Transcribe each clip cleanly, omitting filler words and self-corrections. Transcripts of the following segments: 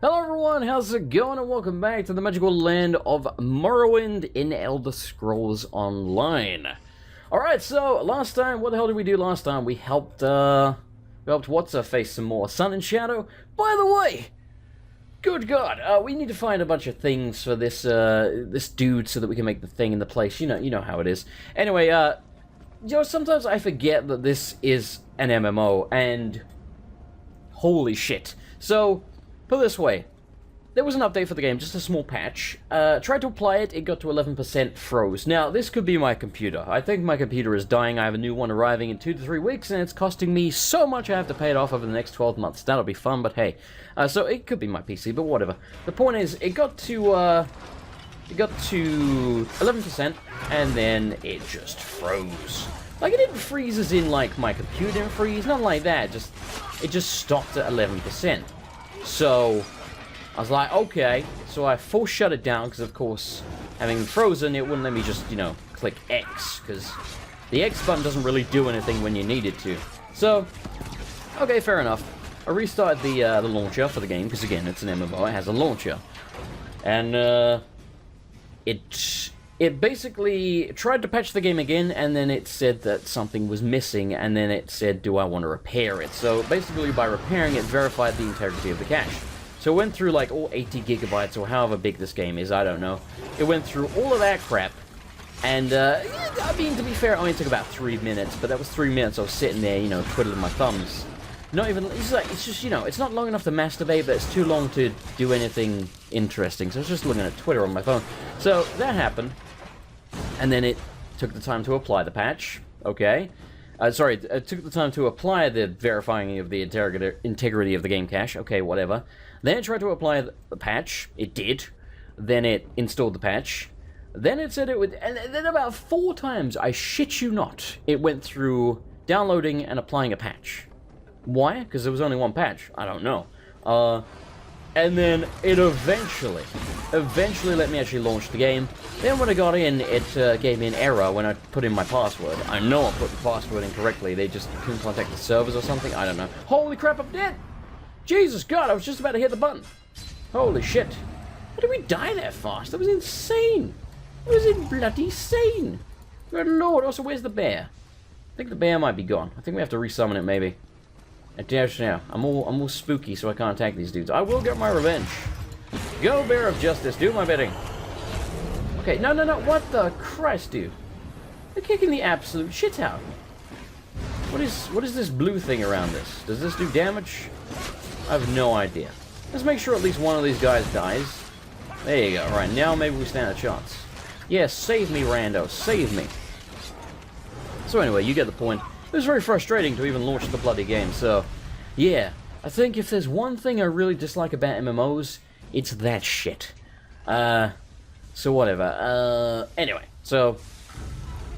Hello everyone, how's it going, and welcome back to the magical land of Morrowind in Elder Scrolls Online. Alright, so last time, what the hell did we do last time? We helped What's-Her-Face some more. Sun and Shadow. By the way, good God, we need to find a bunch of things for this this dude so that we can make the thing in the place. You know how it is. Anyway, sometimes I forget that this is an MMO, and holy shit. So, put it this way, there was an update for the game, just a small patch. Tried to apply it, it got to 11%, froze. Now, this could be my computer. I think my computer is dying. I have a new one arriving in 2 to 3 weeks, and it's costing me so much I have to pay it off over the next 12 months. That'll be fun, but hey. So it could be my PC, but whatever. The point is, it got to 11%, and then it just froze. Like, it didn't freeze as in, like, my computer didn't freeze, nothing like that. It just stopped at 11%. So, I was like, okay. So I full shut it down, because of course, having frozen, it wouldn't let me just, click X, because the X button doesn't really do anything when you need it to. So, okay, fair enough. I restarted the launcher for the game, because again, it's an MMO, it has a launcher. And, it basically tried to patch the game again, and then it said that something was missing, and then it said, do I want to repair it? So basically, by repairing it, verified the integrity of the cache. So it went through, like, all 80 gigabytes, or however big this game is, I don't know. It went through all of that crap, and, I mean, to be fair, it only took about 3 minutes, but that was 3 minutes I was sitting there, twiddling my thumbs. Not even, it's just, it's not long enough to masturbate, but it's too long to do anything interesting, so I was just looking at Twitter on my phone. So, that happened. And then it took the time to apply the patch, okay. It took the time to apply the verifying of the integrity of the game cache, okay, whatever. Then it tried to apply the patch, it did. Then it installed the patch. Then it said it would, and then about 4 times, I shit you not, it went through downloading and applying a patch. Why? Because there was only one patch, I don't know. And then it eventually let me actually launch the game. Then when I got in, it gave me an error when I put in my password. I know I put the password in correctly, they just couldn't contact the servers or something, I don't know. Holy crap, I'm dead! Jesus God, I was just about to hit the button. Holy shit. How did we die that fast? That was insane. It was bloody insane. Good lord, also where's the bear? I think the bear might be gone. I think we have to resummon it maybe. Now, I'm all spooky, so I can't attack these dudes. I will get my revenge. Go, bear of justice, do my bidding. Okay, no, what the Christ, dude? They're kicking the absolute shit out. What is this blue thing around this? Does this do damage? I have no idea. Let's make sure at least one of these guys dies. There you go. Right, now maybe we stand a chance. Yeah, save me, rando. Save me. So anyway, you get the point. It was very frustrating to even launch the bloody game, so, yeah. I think if there's one thing I really dislike about MMOs, it's that shit. So whatever. Anyway, so,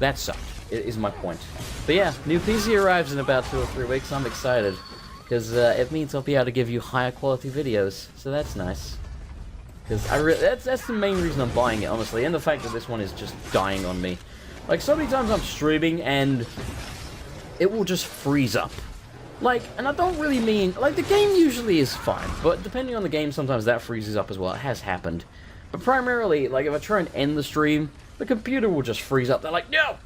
that sucked, is my point. But yeah, new PC arrives in about 2 or 3 weeks, I'm excited. Because it means I'll be able to give you higher quality videos, so that's nice. Because that's the main reason I'm buying it, honestly, and the fact that this one is just dying on me. Like, so many times I'm streaming, and it will just freeze up. Like, and I don't really mean, like, the game usually is fine, but depending on the game, sometimes that freezes up as well. It has happened. But primarily, like, if I try and end the stream, the computer will just freeze up. They're like, no!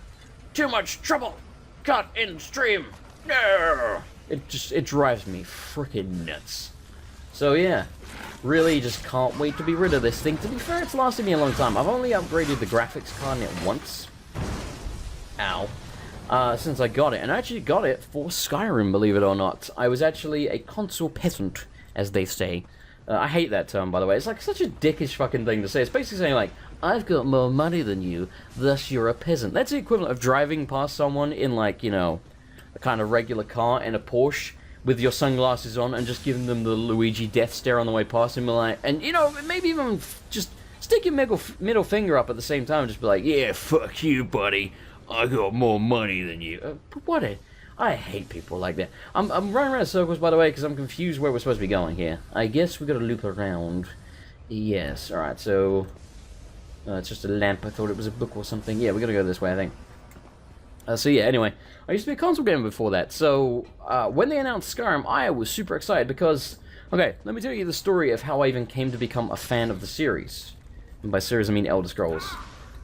Too much trouble! Cut in stream! No! It drives me freaking nuts. So, yeah. Really just can't wait to be rid of this thing. To be fair, it's lasted me a long time. I've only upgraded the graphics card in it once. Ow. Since I got it, and I actually got it for Skyrim, believe it or not. I was actually a console peasant, as they say. I hate that term, by the way. It's like such a dickish fucking thing to say. It's basically saying, like, I've got more money than you, thus you're a peasant. That's the equivalent of driving past someone in, like, a kind of regular car in a Porsche with your sunglasses on and just giving them the Luigi death stare on the way past and be like, and, maybe even just stick your middle finger up at the same time and just be like, yeah, fuck you, buddy. I got more money than you. I hate people like that. I'm running around in circles, by the way, because I'm confused where we're supposed to be going here. I guess we gotta loop around. Yes, alright, so it's just a lamp. I thought it was a book or something. Yeah, we gotta go this way, I think. So yeah, anyway, I used to be a console gamer before that, so when they announced Skyrim, I was super excited because Okay, let me tell you the story of how I even came to become a fan of the series. And by series, I mean Elder Scrolls,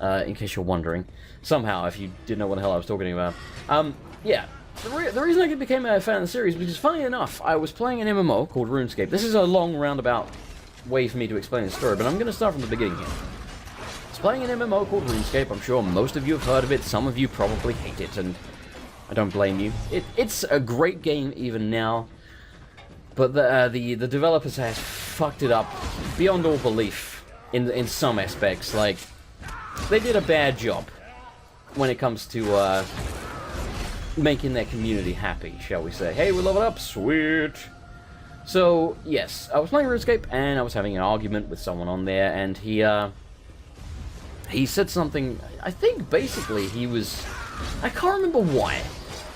in case you're wondering. Somehow, if you didn't know what the hell I was talking about. Yeah, the reason I became a fan of the series, because funny enough, I was playing an MMO called RuneScape. This is a long roundabout way for me to explain the story, but I'm going to start from the beginning here. I was playing an MMO called RuneScape. I'm sure most of you have heard of it. Some of you probably hate it, and I don't blame you. It's a great game even now. But the developers have fucked it up beyond all belief in some aspects. Like, they did a bad job when it comes to making their community happy, shall we say. Hey, we leveled up, sweet. So yes, I was playing RuneScape and I was having an argument with someone on there, and he said something. I think basically he was, I can't remember why,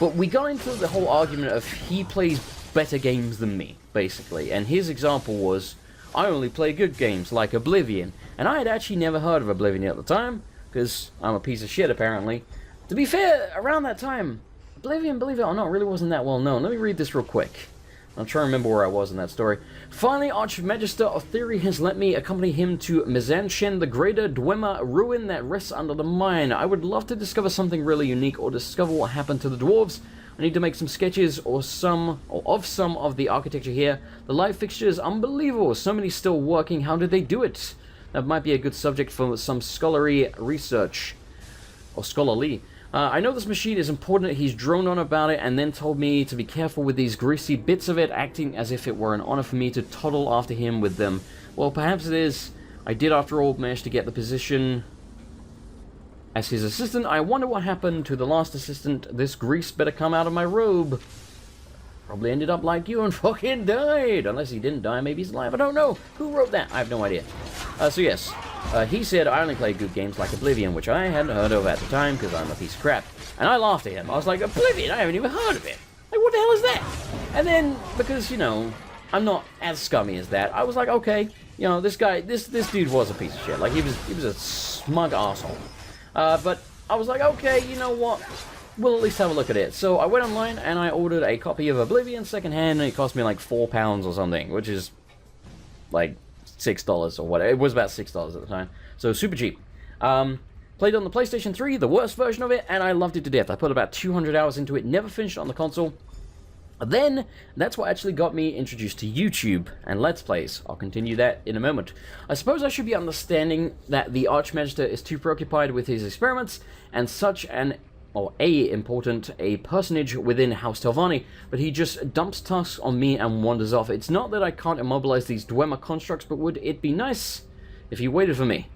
but we got into the whole argument of he plays better games than me, basically. And his example was, I only play good games like Oblivion. And I had actually never heard of Oblivion at the time, because I'm a piece of shit apparently. To be fair, around that time, Oblivion, believe it or not, really wasn't that well known. Let me read this real quick. I'm trying to remember where I was in that story. Finally, Archmagister of Theory has let me accompany him to Mizanchen, the greater Dwemer ruin that rests under the mine. I would love to discover something really unique, or discover what happened to the dwarves. I need to make some sketches of some of the architecture here. The light fixture is unbelievable. So many still working. How did they do it? That might be a good subject for some scholarly research. Or scholarly. I know this machine is important. He's droned on about it and then told me to be careful with these greasy bits of it, acting as if it were an honor for me to toddle after him with them. Well, perhaps it is. I did, after all, manage to get the position as his assistant. I wonder what happened to the last assistant. This grease better come out of my robe. Probably ended up like you and fucking died. Unless he didn't die, maybe he's alive. I don't know. Who wrote that? I have no idea. So yes, he said I only play good games like Oblivion, which I hadn't heard of at the time because I'm a piece of crap. And I laughed at him. I was like, Oblivion? I haven't even heard of it. Like, what the hell is that? And then, because, you know, I'm not as scummy as that, I was like, okay, you know, this guy, this dude was a piece of shit. Like, he was a smug asshole. But I was like, okay, you know what? We'll at least have a look at it. So I went online and I ordered a copy of Oblivion secondhand, and it cost me like £4 or something, which is like $6 or whatever. It was about $6 at the time, so super cheap. Played on the PlayStation 3, the worst version of it, and I loved it to death. I put about 200 hours into it, never finished it on the console. Then, that's what actually got me introduced to YouTube and Let's Plays. I'll continue that in a moment. I suppose I should be understanding that the Archmagister is too preoccupied with his experiments and such important personage within House Telvanni, but he just dumps tasks on me and wanders off. It's not that I can't immobilize these Dwemer constructs, but would it be nice if he waited for me?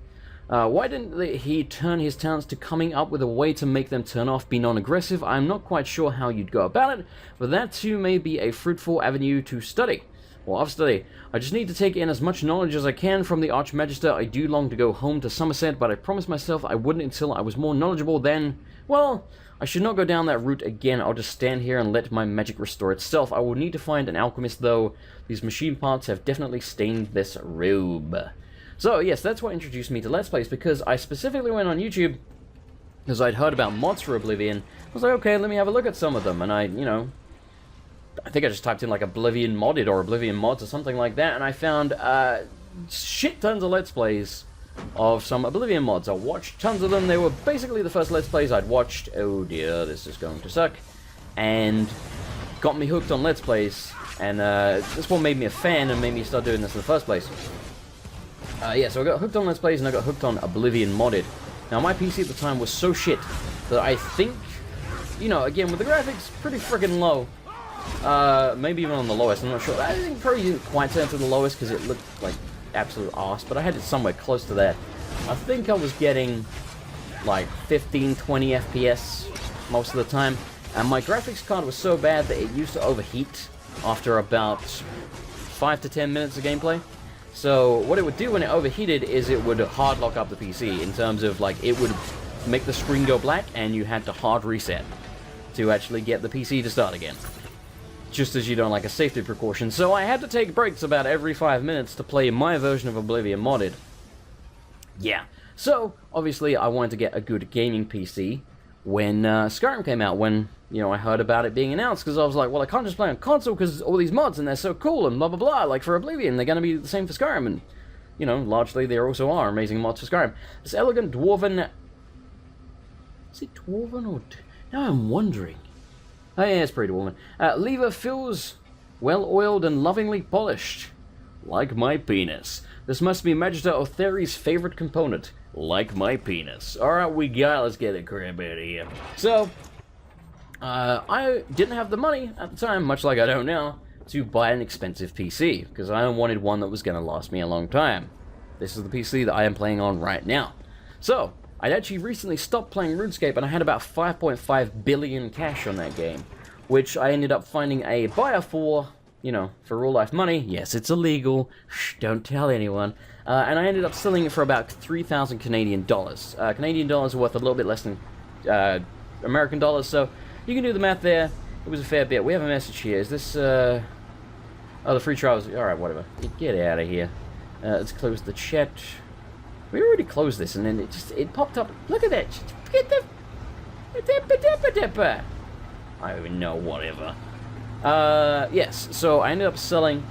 Why didn't he turn his talents to coming up with a way to make them turn off, be non-aggressive? I'm not quite sure how you'd go about it, but that too may be a fruitful avenue to study. Well, I've studied. I just need to take in as much knowledge as I can from the Archmagister. I do long to go home to Somerset, but I promised myself I wouldn't until I was more knowledgeable. Then, well, I should not go down that route again. I'll just stand here and let my magic restore itself. I will need to find an alchemist, though. These machine parts have definitely stained this robe. So, yes, that's what introduced me to Let's Plays, because I specifically went on YouTube because I'd heard about mods for Oblivion. I was like, okay, let me have a look at some of them, and I think I just typed in like Oblivion modded or Oblivion mods or something like that, and I found shit tons of Let's Plays of some Oblivion mods. I watched tons of them. They were basically the first Let's Plays I'd watched. Oh dear, this is going to suck. And got me hooked on Let's Plays, and this one made me a fan and made me start doing this in the first place. Yeah, so I got hooked on Let's Plays and I got hooked on Oblivion modded. Now my PC at the time was so shit that I think, you know, again with the graphics pretty freaking low. Maybe even on the lowest, I'm not sure. I think probably didn't quite turn to the lowest because it looked like absolute arse, but I had it somewhere close to that. I think I was getting like 15, 20 FPS most of the time, and my graphics card was so bad that it used to overheat after about 5 to 10 minutes of gameplay. So what it would do when it overheated is it would hard lock up the PC, in terms of like it would make the screen go black and you had to hard reset to actually get the PC to start again. Just as you don't, like a safety precaution. So I had to take breaks about every 5 minutes to play my version of Oblivion modded. Yeah. So, obviously, I wanted to get a good gaming PC. when Skyrim came out, when, you know, I heard about it being announced, because I was like, well, I can't just play on console because all these mods and they're so cool and blah blah blah, like for Oblivion, they're going to be the same for Skyrim, and, you know, largely there also are amazing mods for Skyrim. This elegant dwarven... Is it dwarven or... Now I'm wondering. Oh yeah, it's pretty dwarven. Lever feels well-oiled and lovingly polished. Like my penis. This must be Magister Otheri's favorite component. Like my penis. Alright, let's get a crap out of here. So, I didn't have the money at the time, much like I don't now, to buy an expensive PC, because I wanted one that was going to last me a long time. This is the PC that I am playing on right now. So, I'd actually recently stopped playing RuneScape, and I had about 5.5 billion cash on that game, which I ended up finding a buyer for, you know, for real-life money. Yes, it's illegal. Shh, don't tell anyone. And I ended up selling it for about 3,000 Canadian dollars. Canadian dollars are worth a little bit less than American dollars, so you can do the math there. It was a fair bit. We have a message here. Is this, oh, the free trial was... Alright, whatever. Get out of here. Let's close the chat. We already closed this, and then it popped up. Look at that. Get the... I don't even know, whatever. Yes, so I ended up selling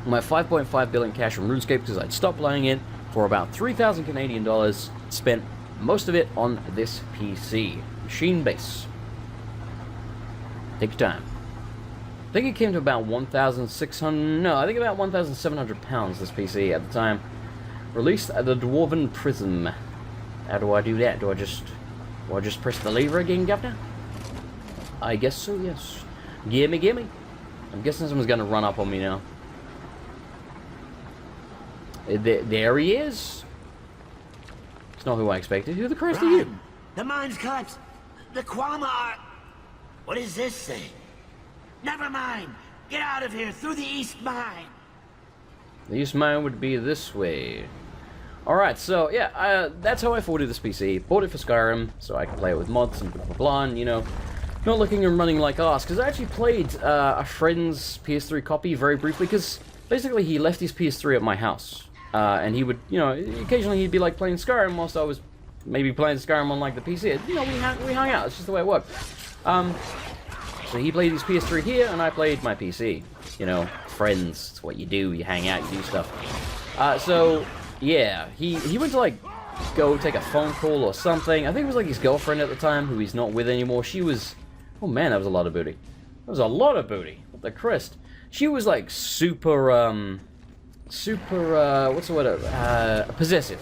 my 5.5 billion cash from RuneScape because I'd stopped playing it for about 3,000 Canadian dollars. Spent most of it on this PC. Machine base. Take your time. I think it came to about 1,600... No, I think about 1,700 pounds, this PC, at the time. Released the Dwarven Prism. How do I do that? Do I just press the lever again, Governor? I guess so, yes. Gimme, gimme. I'm guessing someone's gonna run up on me now. There he is. It's not who I expected. Who the Christ are you? The mine's collapsed. The Kwama are... What is this thing? Never mind. Get out of here through the east mine. The east mine would be this way. Alright, so yeah, that's how I afforded this PC. Bought it for Skyrim, so I could play it with mods and blah blah blah, and, you know, not looking and running like arse, because I actually played a friend's PS3 copy very briefly, because basically he left his PS3 at my house. And he would, you know, occasionally he'd be like playing Skyrim whilst I was maybe playing Skyrim on like the PC. You know, we hung out, it's just the way it worked. So he played his PS3 here, and I played my PC. You know, friends, it's what you do, you hang out, you do stuff. So, yeah, he went to like go take a phone call or something. I think it was like his girlfriend at the time, who he's not with anymore. She was... Oh man, that was a lot of booty. That was a lot of booty. What the Christ? She was like super, what's the word? Possessive.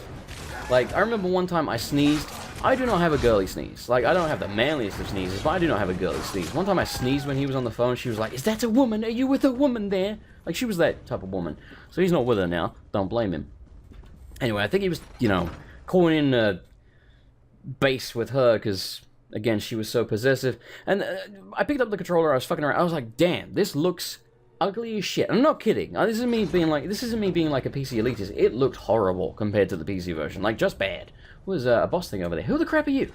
Like, I remember one time I sneezed. I do not have a girly sneeze. Like, I don't have the manliest of sneezes, but I do not have a girly sneeze. One time I sneezed when he was on the phone. She was like, "Is that a woman? Are you with a woman there?" Like, she was that type of woman. So he's not with her now. Don't blame him. Anyway, I think he was, you know, calling in base with her because... Again, she was so possessive. And I picked up the controller, I was fucking around. I was like, damn, this looks ugly as shit. I'm not kidding. This isn't me being like a PC elitist. It looked horrible compared to the PC version. Like, just bad. What was a boss thing over there? Who the crap are you?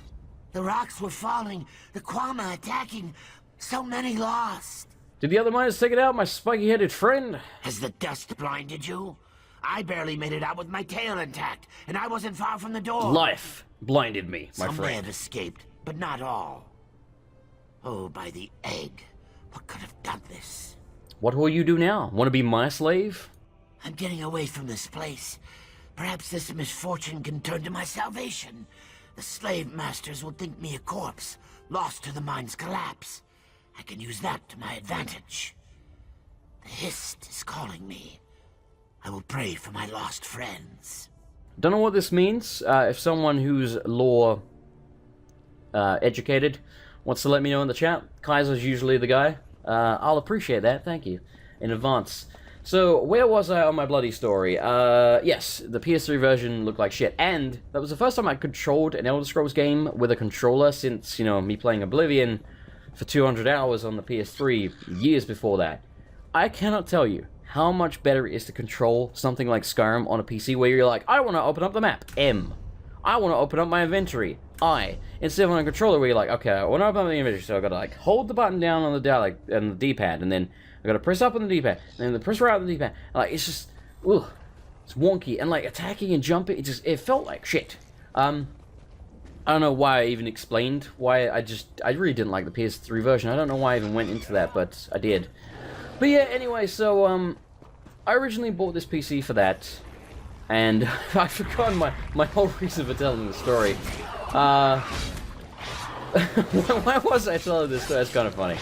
The rocks were falling. The Kwama attacking. So many lost. Did the other miners take it out, my spiky-headed friend? Has the dust blinded you? I barely made it out with my tail intact, and I wasn't far from the door. Life blinded me, my Some friend. may have escaped, but not all. Oh, by the egg. What could have done this? What will you do now? Want to be my slave? I'm getting away from this place. Perhaps this misfortune can turn to my salvation. The slave masters will think me a corpse, lost to the mine's collapse. I can use that to my advantage. The Hist is calling me. I will pray for my lost friends. Don't know what this means. If someone who's lore educated wants to let me know in the chat, Kaiser's usually the guy. I'll appreciate that, thank you, in advance. So, where was I on my bloody story? Yes, the PS3 version looked like shit, and that was the first time I controlled an Elder Scrolls game with a controller since, you know, me playing Oblivion for 200 hours on the PS3 years before that. I cannot tell you how much better it is to control something like Skyrim on a PC where you're like, I want to open up the map, M. I want to open up my inventory, I. Instead of on a controller where you're like, okay, I want to open up the inventory, so I gotta like hold the button down on the D-pad, and then I gotta press up on the D-pad, and then press right on the D-pad. Like, it's just, ugh, it's wonky, and like attacking and jumping, it felt like shit. I don't know why I even explained why I really didn't like the PS3 version. I don't know why I even went into that, but I did. But yeah, anyway, so, I originally bought this PC for that, and I've forgotten my whole reason for telling the story. Why was I telling this story? That's kind of funny.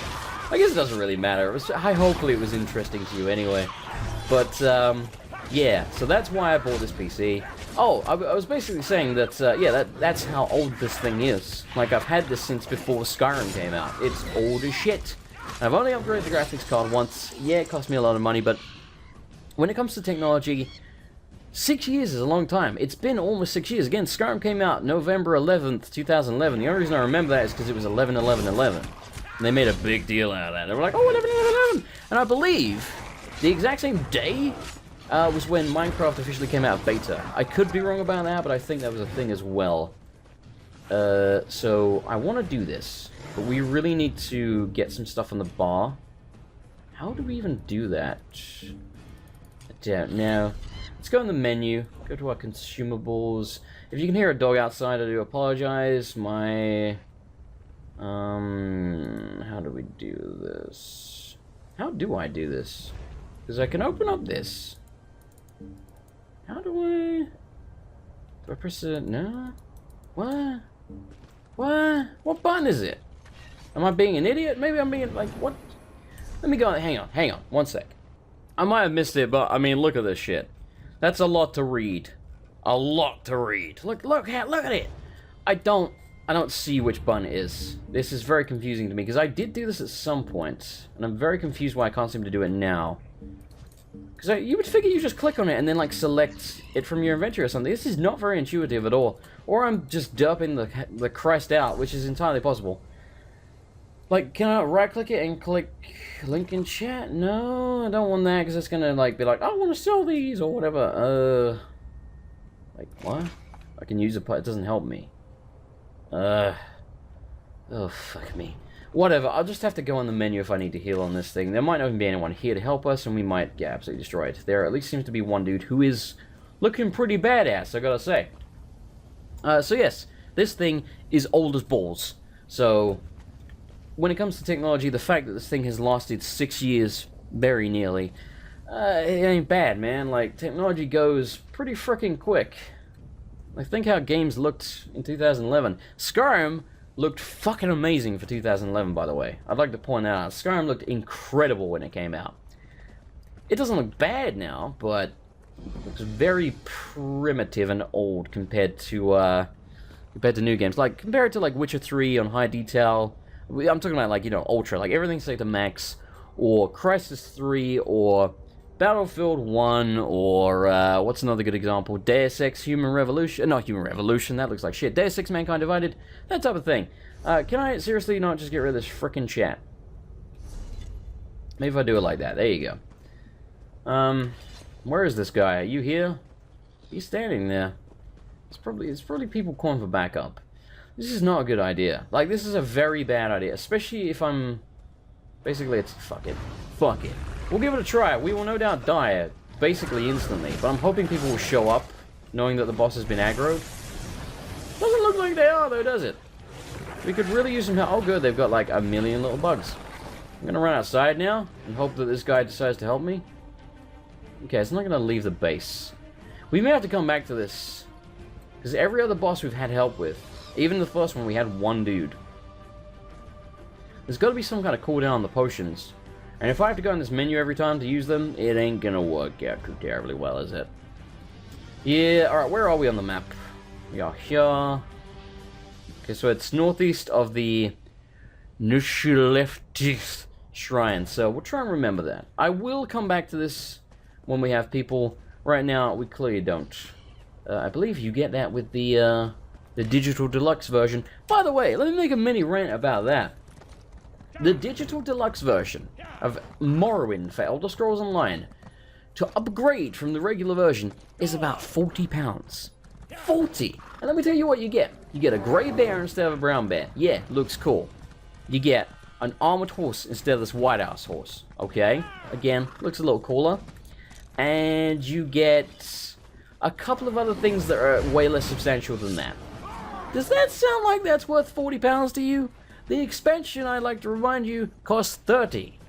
I guess it doesn't really matter. Hopefully it was interesting to you anyway. But, yeah, so that's why I bought this PC. Oh, I was basically saying that, yeah, that's how old this thing is. Like, I've had this since before Skyrim came out. It's old as shit. I've only upgraded the graphics card once. Yeah, it cost me a lot of money, but when it comes to technology, 6 years is a long time. It's been almost 6 years. Again, Skyrim came out November 11th, 2011. The only reason I remember that is because it was 11/11/11. And they made a big deal out of that. They were like, oh, 11/11/11. And I believe the exact same day was when Minecraft officially came out of beta. I could be wrong about that, but I think that was a thing as well. So I want to do this, but we really need to get some stuff on the bar. How do we even do that? I don't know. Let's go in the menu, go to our consumables. If you can hear a dog outside, I do apologize. My... how do we do this? How do I do this? Because I can open up this. How do I... Do I press it? No? What? What? What button is it? Am I being an idiot? Maybe I'm being, like, what? Let me go, hang on, one sec. I might have missed it, but, I mean, look at this shit. That's a lot to read. A lot to read. Look at it! I don't see which button it is. This is very confusing to me, because I did do this at some point, and I'm very confused why I can't seem to do it now. Because you would figure you just click on it and then, like, select it from your inventory or something. This is not very intuitive at all. Or I'm just derping the Christ out, which is entirely possible. Like, can I right-click it and click link in chat? No, I don't want that, because it's gonna, like, be like, I want to sell these, or whatever. Like, what? I can use it, but it doesn't help me. Oh, fuck me. Whatever, I'll just have to go on the menu if I need to heal on this thing. There might not even be anyone here to help us, and we might get absolutely destroyed. There at least seems to be one dude who is looking pretty badass, I gotta say. So yes, this thing is old as balls. So, when it comes to technology, the fact that this thing has lasted 6 years, very nearly, it ain't bad, man. Like, technology goes pretty freaking quick. Like, think how games looked in 2011. Skyrim looked fucking amazing for 2011, by the way. I'd like to point that out. Skyrim looked incredible when it came out. It doesn't look bad now, but it looks very primitive and old compared to new games. Like, compare it to, like, Witcher 3 on high detail. I'm talking about, like, you know, Ultra. Like, everything's set to max. Or Crisis 3, or Battlefield 1, or, what's another good example? Deus Ex Human Revolution. Not Human Revolution, that looks like shit. Deus Ex Mankind Divided. That type of thing. Can I seriously not just get rid of this frickin' chat? Maybe if I do it like that. There you go. Where is this guy? Are you here? He's standing there. It's probably people calling for backup. This is not a good idea. Like, this is a very bad idea. Especially if I'm... Basically, it's... Fuck it. Fuck it. We'll give it a try. We will no doubt die, basically instantly. But I'm hoping people will show up, knowing that the boss has been aggroed. Doesn't look like they are, though, does it? We could really use some help. Oh, good. They've got, like, a million little bugs. I'm gonna run outside now, and hope that this guy decides to help me. Okay, it's not gonna leave the base. We may have to come back to this. Because every other boss we've had help with, even the first one, we had one dude. There's got to be some kind of cooldown on the potions. And if I have to go in this menu every time to use them, it ain't gonna work out too terribly well, is it? Yeah, alright, where are we on the map? We are here. Okay, so it's northeast of the Nushuleftis Shrine, so we'll try and remember that. I will come back to this when we have people. Right now, we clearly don't. I believe you get that with the digital deluxe version. By the way, let me make a mini rant about that. The digital deluxe version of Morrowind for Elder Scrolls Online to upgrade from the regular version is about £40. 40! And let me tell you what you get. You get a grey bear instead of a brown bear. Yeah, looks cool. You get an armored horse instead of this white ass horse. Okay? Again, looks a little cooler. And you get a couple of other things that are way less substantial than that. Does that sound like that's worth £40 to you? The expansion, I'd like to remind you, costs 30.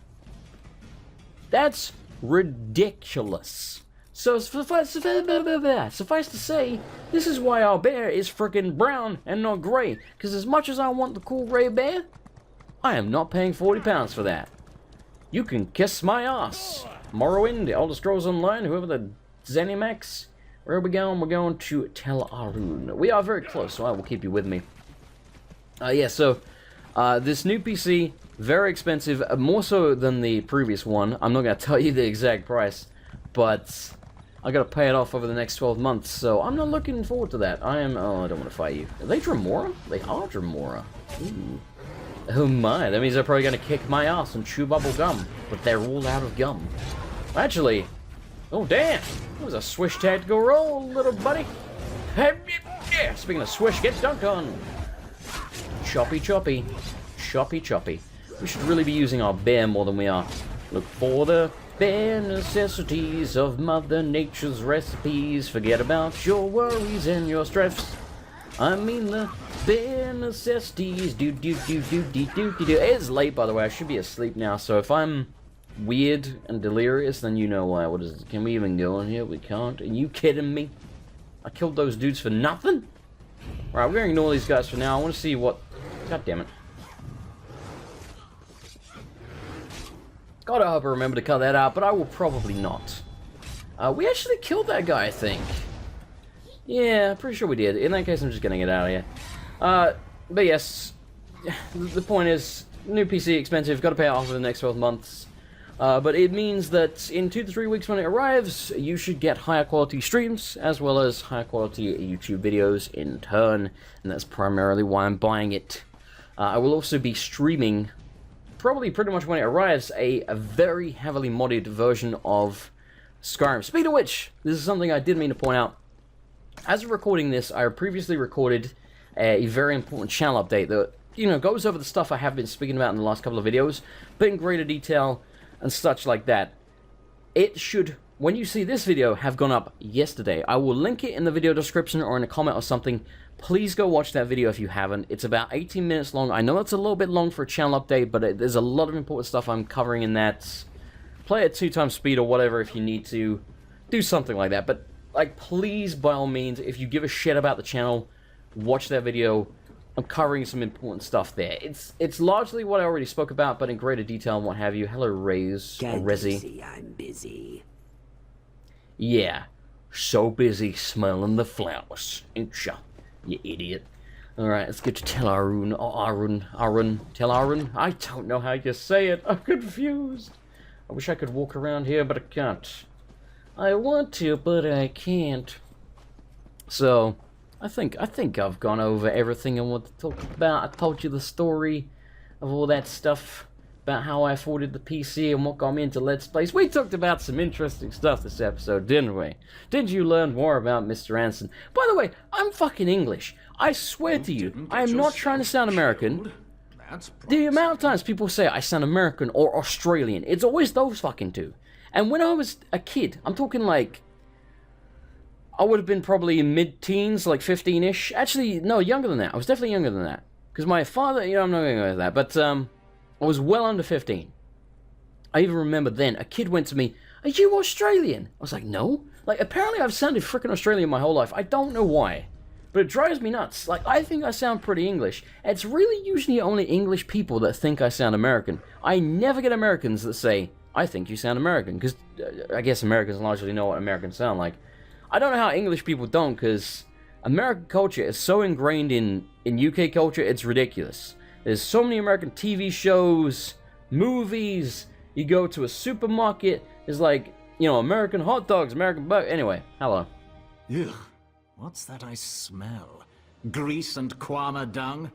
That's ridiculous. So suffice to say, this is why our bear is frickin' brown and not grey. Because as much as I want the cool grey bear, I am not paying £40 for that. You can kiss my ass. Morrowind, the Elder Scrolls Online, whoever the Zenimax. Where are we going? We're going to Tel Arun. We are very close, so I will keep you with me. This new PC, very expensive, more so than the previous one. I'm not going to tell you the exact price, but I got to pay it off over the next 12 months, so I'm not looking forward to that. I don't want to fight you. Are they Dremora? They are Dremora. Ooh. Oh my, that means they're probably going to kick my ass and chew bubble gum, but they're all out of gum. Actually, oh damn, that was a swish tactical roll, little buddy. Yeah, speaking of swish, get dunked on. Choppy choppy, choppy choppy. We should really be using our bear more than we are. Look for the bare necessities of Mother Nature's recipes. Forget about your worries and your stress. I mean the bare necessities. It is late, by the way. I should be asleep now. So if I'm weird and delirious, then you know why. What is it? Can we even go in here? We can't. Are you kidding me? I killed those dudes for nothing? Alright, we're gonna ignore these guys for now. I want to see what. God damn it. God, I hope I remember to cut that out, but I will probably not. We actually killed that guy, I think. Yeah, pretty sure we did. In that case, I'm just gonna get out of here. But yes, the point is, new PC, expensive, gotta pay it off for the next 12 months. But it means that in 2 to 3 weeks when it arrives, you should get higher quality streams, as well as higher quality YouTube videos in turn, and that's primarily why I'm buying it. I will also be streaming, probably pretty much when it arrives, a very heavily modded version of Skyrim. Speaking of which, this is something I did mean to point out. As of recording this, I previously recorded a very important channel update that, goes over the stuff I have been speaking about in the last couple of videos, but in greater detail and such like that. It should, when you see this video, have gone up yesterday. I will link it in the video description or in a comment or something. Please go watch that video if you haven't. It's about 18 minutes long. I know it's a little bit long for a channel update, but there's a lot of important stuff I'm covering in that. Play at 2 times speed or whatever if you need to. Do something like that. But, please, by all means, if you give a shit about the channel, watch that video. I'm covering some important stuff there. It's largely what I already spoke about, but in greater detail and what have you. Hello, Rezi. I'm busy. Yeah, so busy smelling the flowers, ain't ya, you idiot. Alright, let's get to Tel Arun. Tel Arun? I don't know how you say it. I'm confused. I wish I could walk around here, but I can't. I want to, but I can't. So, I think I've gone over everything I want to talk about. I told you the story of all that stuff about how I afforded the PC and what got me into Let's Plays. We talked about some interesting stuff this episode, didn't we? Did you learn more about Mr. Anderson? By the way, I'm fucking English. I swear to you, I am not trying to sound American. The amount of times people say I sound American or Australian, it's always those fucking two. And when I was a kid, I'm talking I would have been probably in mid-teens, 15-ish. Actually, no, younger than that. I was definitely younger than that. Because my father, I'm not going to go with that, but I was well under 15. I even remember then, a kid went to me, "Are you Australian?" I was like, "No." Apparently I've sounded frickin' Australian my whole life. I don't know why. But it drives me nuts. I think I sound pretty English. It's really usually only English people that think I sound American. I never get Americans that say, "I think you sound American," because I guess Americans largely know what Americans sound like. I don't know how English people don't, because American culture is so ingrained in UK culture, it's ridiculous. There's so many American TV shows, movies, you go to a supermarket, there's American hot dogs, American anyway, hello. Ugh, what's that I smell? Grease and kwama dung?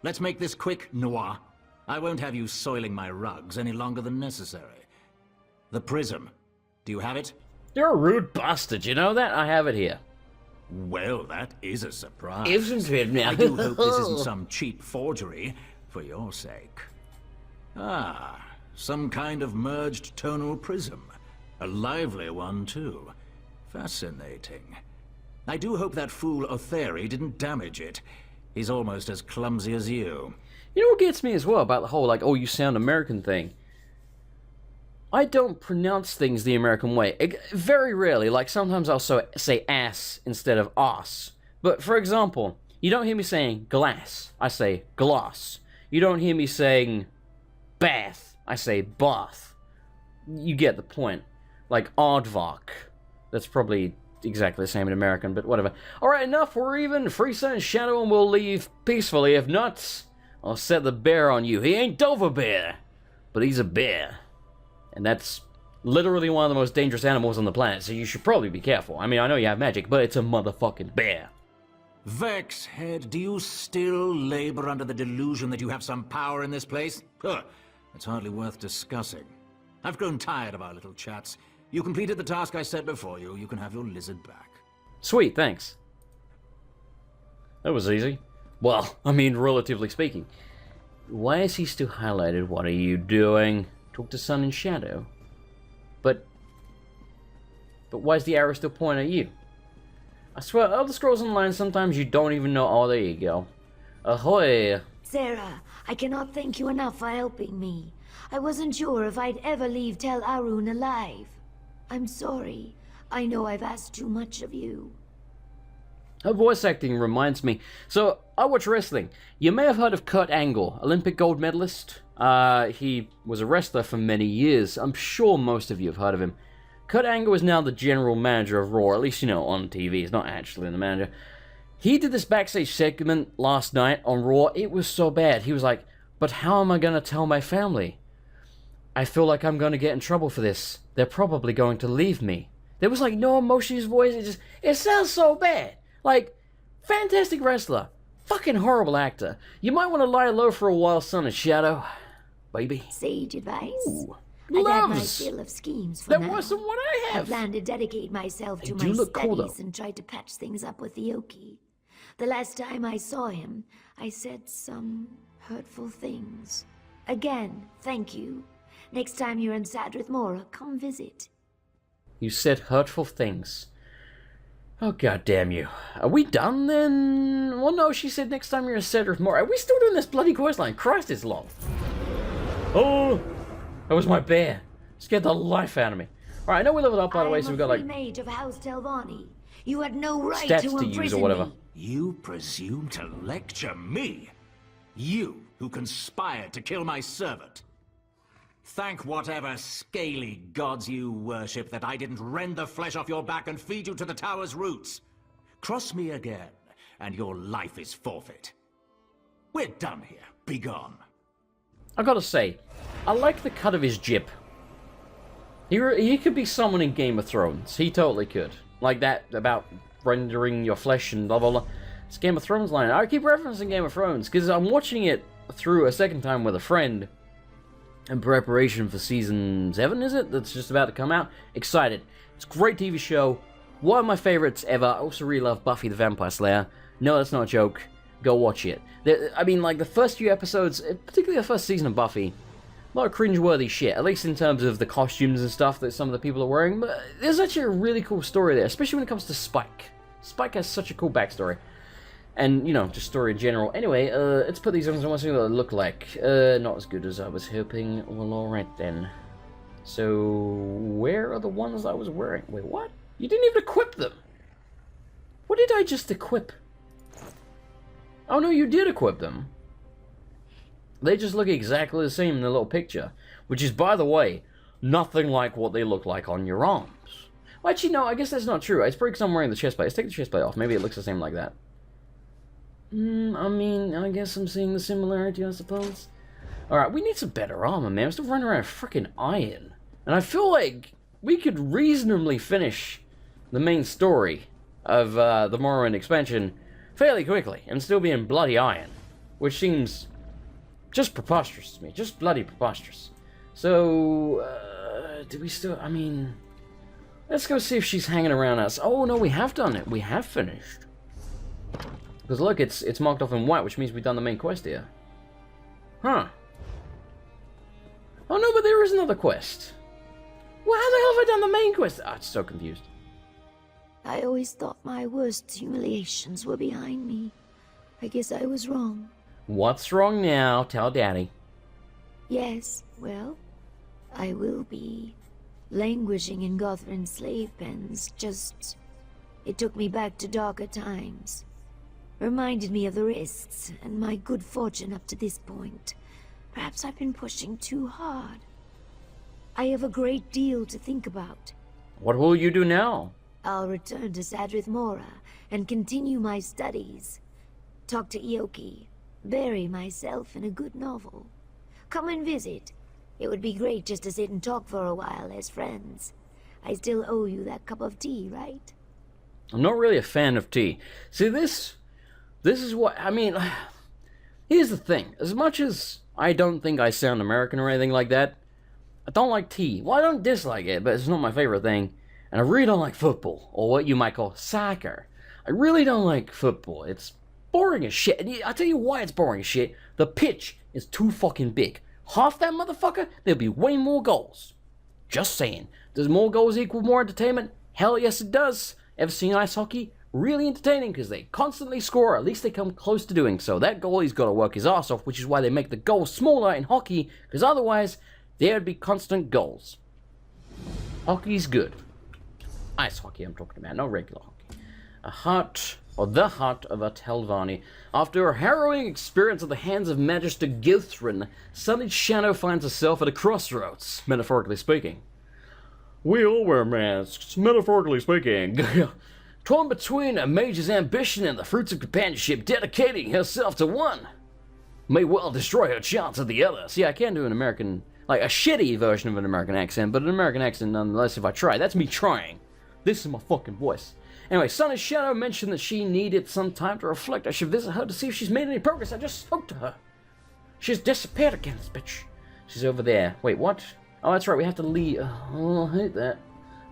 Let's make this quick, Noir. I won't have you soiling my rugs any longer than necessary. The prism. Do you have it? You're a rude bastard, you know that? I have it here. Well, that is a surprise. Isn't it now? I do hope this isn't some cheap forgery, for your sake. Ah, some kind of merged tonal prism. A lively one, too. Fascinating. I do hope that fool Otheri didn't damage it. He's almost as clumsy as you. You know what gets me as well about the whole, like, oh, you sound American thing? I don't pronounce things the American way. Very rarely. Like, sometimes I'll say ass instead of ass. But, for example, you don't hear me saying glass. I say gloss. You don't hear me saying bath. I say bath. You get the point. Like, aardvark. That's probably exactly the same in American, but whatever. Alright, enough. We're even. Free Sun and Shadow, and we'll leave peacefully. If not, I'll set the bear on you. He ain't Dover Bear, but he's a bear. And that's literally one of the most dangerous animals on the planet, so you should probably be careful. I mean, I know you have magic, but it's a motherfucking bear. Vexhead, do you still labor under the delusion that you have some power in this place? Huh, it's hardly worth discussing. I've grown tired of our little chats. You completed the task I set before you. You can have your lizard back. Sweet, thanks. That was easy. Well, I mean, relatively speaking. Why is he still highlighted? What are you doing? Talk to Sun and Shadow. But why is the arrow still pointing at you? I swear, Elder Scrolls Online, sometimes you don't even know. Oh, there you go. Ahoy! Sarah, I cannot thank you enough for helping me. I wasn't sure if I'd ever leave Tel Arun alive. I'm sorry. I know I've asked too much of you. Her voice acting reminds me. So, I watch wrestling. You may have heard of Kurt Angle, Olympic gold medalist. He was a wrestler for many years. I'm sure most of you have heard of him. Kurt Angle is now the general manager of Raw, at least, you know, on TV. He's not actually the manager. He did this backstage segment last night on Raw. It was so bad. He was like, but how am I going to tell my family? I feel like I'm going to get in trouble for this. They're probably going to leave me. There was like no emotion in his voice. It sounds so bad. Like, fantastic wrestler. Fucking horrible actor. You might want to lie low for a while, Sun and Shadow. Baby. Sage advice. Ooh. I've had my Gloves. fill of schemes for That now. wasn't what I I have. plan to dedicate myself to do my look cool, studies though. and try to patch things up with Yoki. The last time I saw him, I said some hurtful things. Again, thank you. Next time you're in Sadrith Mora, come visit. You said hurtful things. Oh, god damn you. Are we done then? Well, no, she said next time you're in Cedric Moore. Are we still doing this bloody quest line? Christ, it's long. Oh, that was my bear. Scared the life out of me. Alright, I know we leveled up, by the way, so we got, I am a like, free mage of House Telvanni. You had no right stats to to use or imprison whatever. me. You presume to lecture me? You, who conspired to kill my servant? Thank whatever scaly gods you worship that I didn't rend the flesh off your back and feed you to the tower's roots. Cross me again, and your life is forfeit. We're done here. Be gone. I gotta say, I like the cut of his jib. He could be someone in Game of Thrones. He totally could. Like that about rendering your flesh and blah blah blah. It's Game of Thrones line. I keep referencing Game of Thrones because I'm watching it through a second time with a friend in preparation for season 7, is it? That's just about to come out. Excited. It's a great TV show. One of my favorites ever. I also really love Buffy the Vampire Slayer. No, that's not a joke. Go watch it. I mean, like, the first few episodes, particularly the first season of Buffy, a lot of cringe-worthy shit, at least in terms of the costumes and stuff that some of the people are wearing, but there's actually a really cool story there, especially when it comes to Spike. Spike has such a cool backstory. And, you know, just story in general. Anyway, let's put these on and see what they look like. Not as good as I was hoping. Well, alright then. So, where are the ones I was wearing? Wait, what? You didn't even equip them! What did I just equip? Oh no, you did equip them. They just look exactly the same in the little picture. Which is, by the way, nothing like what they look like on your arms. Well, actually, no, I guess that's not true. It's probably because I'm wearing the chest plate. Let's take the chest plate off. Maybe it looks the same like that. I mean, I guess I'm seeing the similarity, I suppose. Alright, we need some better armor, man. I'm still running around freaking iron. And I feel like we could reasonably finish the main story of the Morrowind expansion fairly quickly and still be in bloody iron. Which seems just preposterous to me. Just bloody preposterous. So, do we still... I mean... Let's go see if she's hanging around us. Oh, no, we have done it. We have finished. Because look, it's marked off in white, which means we've done the main quest here. Huh. Oh no, but there is another quest. Well, how the hell have I done the main quest? Ah, I'm so confused. I always thought my worst humiliations were behind me. I guess I was wrong. What's wrong now? Tell Daddy. Yes, well, I will be languishing in Gothrin slave pens. Just, it took me back to darker times. Reminded me of the risks and my good fortune up to this point. Perhaps I've been pushing too hard. I have a great deal to think about. What will you do now? I'll return to Sadrith Mora and continue my studies. Talk to Ioki. Bury myself in a good novel. Come and visit. It would be great just to sit and talk for a while as friends. I still owe you that cup of tea, right? I'm not really a fan of tea. See, this is what, I mean, here's the thing. As much as I don't think I sound American or anything like that, I don't like tea. Well, I don't dislike it, but it's not my favorite thing. And I really don't like football, or what you might call soccer. I really don't like football. It's boring as shit. And I'll tell you why it's boring as shit. The pitch is too fucking big. Half that motherfucker, there'll be way more goals. Just saying. Does more goals equal more entertainment? Hell yes it does. Ever seen ice hockey? Really entertaining because they constantly score, or at least they come close to doing so. That goalie's got to work his ass off, which is why they make the goals smaller in hockey, because otherwise there'd be constant goals. Hockey's good. Ice hockey I'm talking about, not regular hockey. The heart of a Telvanni. After a harrowing experience at the hands of Magister Gilthrin, Sunny Shadow finds herself at a crossroads, metaphorically speaking. We all wear masks, metaphorically speaking. Torn between a mage's ambition and the fruits of companionship, dedicating herself to one may well destroy her chance at the other. See, I can do an American, like a shitty version of an American accent, but an American accent nonetheless if I try. That's me trying. This is my fucking voice. Anyway, Sunny Shadow mentioned that she needed some time to reflect. I should visit her to see if she's made any progress. I just spoke to her. She's disappeared again, this bitch. She's over there. Wait, what? Oh, that's right, we have to leave. Oh, I hate that.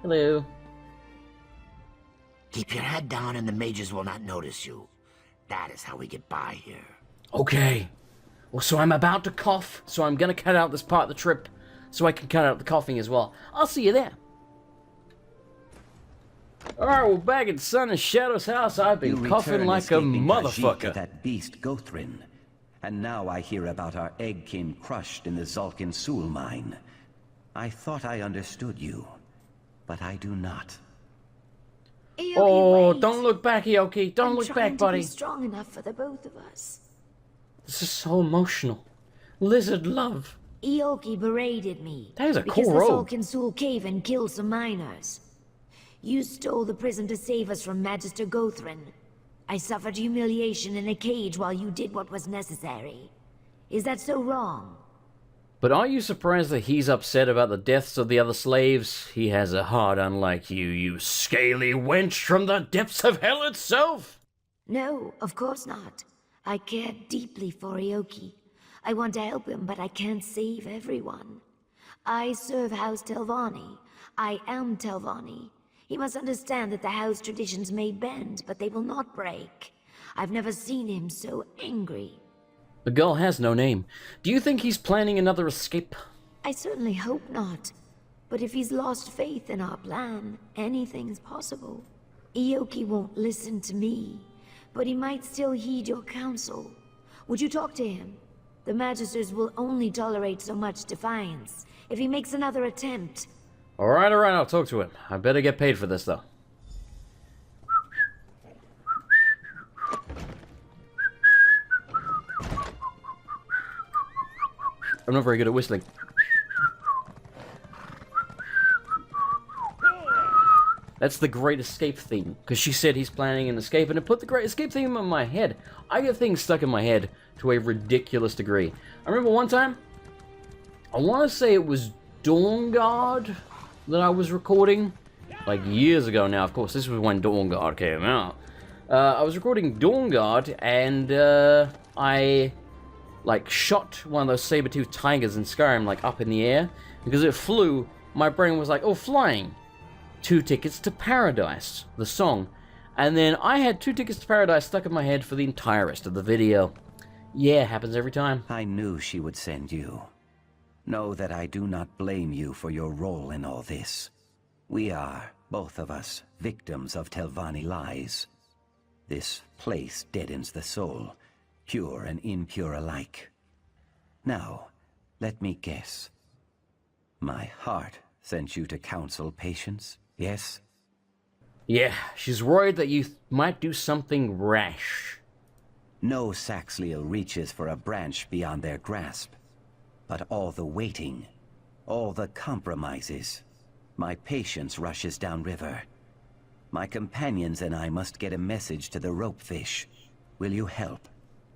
Hello. Keep your head down and the mages will not notice you. That is how we get by here. Okay. Well, so I'm about to cough, so I'm gonna cut out this part of the trip so I can cut out the coughing as well. I'll see you there. Alright, we're back at Sun and Shadow's house. I've been coughing like a motherfucker. That beast Gothrin. And now I hear about our eggkin crushed in the Zulkin Sul mine. I thought I understood you, but I do not. Ioki, Oh, wait. don't look back, Ioki. Don't look back, I'm trying buddy. to be strong enough for the both of us. This is so emotional. Lizard love. Ioki berated me. That is a because cool the robe. Zulkin Sul cave and killed some miners. You stole the prison to save us from Magister Gothrin. I suffered humiliation in a cage while you did what was necessary. Is that so wrong? But are you surprised that he's upset about the deaths of the other slaves? He has a heart unlike you, you scaly wench from the depths of hell itself! No, of course not. I care deeply for Ioki. I want to help him, but I can't save everyone. I serve House Telvanni. I am Telvanni. He must understand that the house traditions may bend, but they will not break. I've never seen him so angry. The girl has no name. Do you think he's planning another escape? I certainly hope not. But if he's lost faith in our plan, anything's possible. Ioki won't listen to me, but he might still heed your counsel. Would you talk to him? The Magisters will only tolerate so much defiance. If he makes another attempt... Alright, I'll talk to him. I better get paid for this, though. I'm not very good at whistling. That's the Great Escape theme, because she said he's planning an escape, and it put the Great Escape theme in my head. I get things stuck in my head to a ridiculous degree. I remember one time, I want to say it was Dawnguard that I was recording, like years ago now. Of course, this was when Dawnguard came out. I was recording Dawnguard, and I like shot one of those saber-toothed tigers in Skyrim like up in the air. Because it flew, my brain was like, oh, flying. 2 Tickets to Paradise, the song. And then I had 2 Tickets to Paradise stuck in my head for the entire rest of the video. Yeah, happens every time. I knew she would send you. Know that I do not blame you for your role in all this. We are, both of us, victims of Telvanni lies. This place deadens the soul, pure and impure alike. Now, let me guess. My heart sent you to counsel patience, yes? Yeah, she's worried that you might do something rash. No Saxhleel reaches for a branch beyond their grasp. But all the waiting, all the compromises, my patience rushes downriver. My companions and I must get a message to the ropefish. Will you help?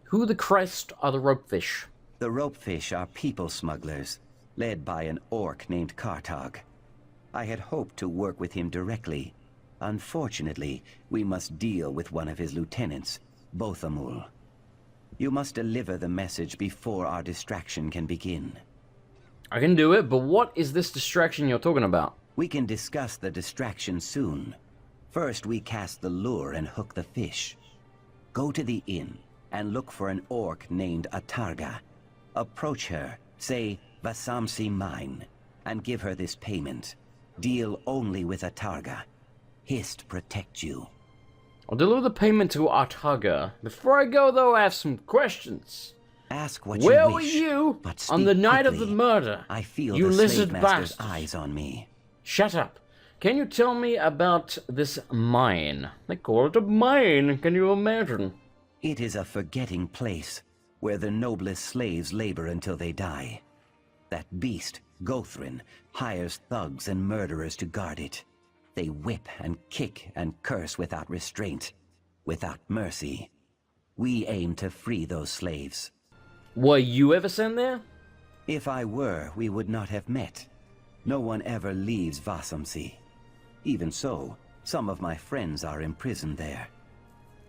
Who the Christ are the ropefish? The ropefish are people smugglers, led by an orc named Kartag. I had hoped to work with him directly. Unfortunately, we must deal with one of his lieutenants, Bothamul. You must deliver the message before our distraction can begin. I can do it, but what is this distraction you're talking about? We can discuss the distraction soon. First, we cast the lure and hook the fish. Go to the inn and look for an orc named Atarga. Approach her, say, Vasamsi mine, and give her this payment. Deal only with Atarga. Hist protect you. I'll deliver the payment to Atarga. Before I go, though, I have some questions. Ask what Where you wish, were you but on the speak night of quickly. the murder? I feel you the lizard slave master's bastard. eyes on me. Shut up. Can you tell me about this mine? They call it a mine, can you imagine? It is a forgetting place, where the noblest slaves labor until they die. That beast, Gothrin, hires thugs and murderers to guard it. They whip and kick and curse without restraint, without mercy. We aim to free those slaves. Were you ever sent there? If I were, we would not have met. No one ever leaves Vasamsi. Even so, some of my friends are imprisoned there.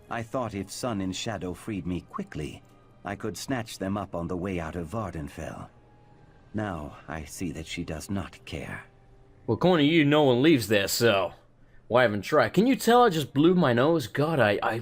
I thought if Sun and Shadow freed me quickly, I could snatch them up on the way out of Vardenfell. Now, I see that she does not care. Well, according to you, no one leaves there, so why haven't tried? Can you tell I just blew my nose? God, I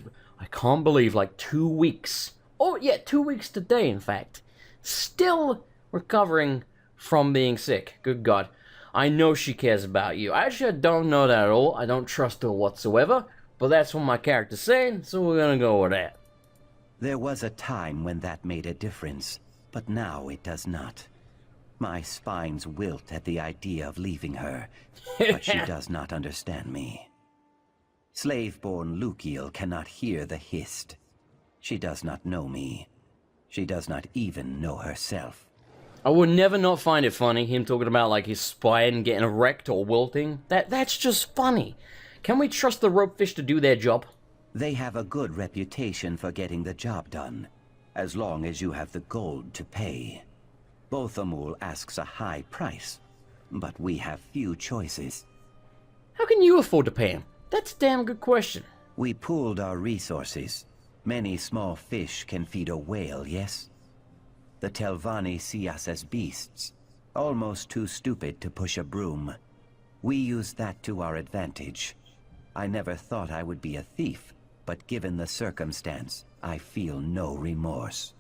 can't believe, like, 2 weeks. Oh, yeah, 2 weeks today, in fact. Still recovering from being sick. Good God. I know she cares about you. Actually, I don't know that at all. I don't trust her whatsoever. But that's what my character's saying, so we're gonna go with that. There was a time when that made a difference, but now it does not. My spines wilt at the idea of leaving her, but she does not understand me. Slave-born Lukiel cannot hear the hist. She does not know me. She does not even know herself. I would never not find it funny, him talking about like his spine getting erect or wilting. That's just funny. Can we trust the ropefish to do their job? They have a good reputation for getting the job done, as long as you have the gold to pay. Bothamul asks a high price, but we have few choices. How can you afford to pay him? That's a damn good question. We pooled our resources. Many small fish can feed a whale, yes? The Telvanni see us as beasts, almost too stupid to push a broom. We use that to our advantage. I never thought I would be a thief, but given the circumstance, I feel no remorse.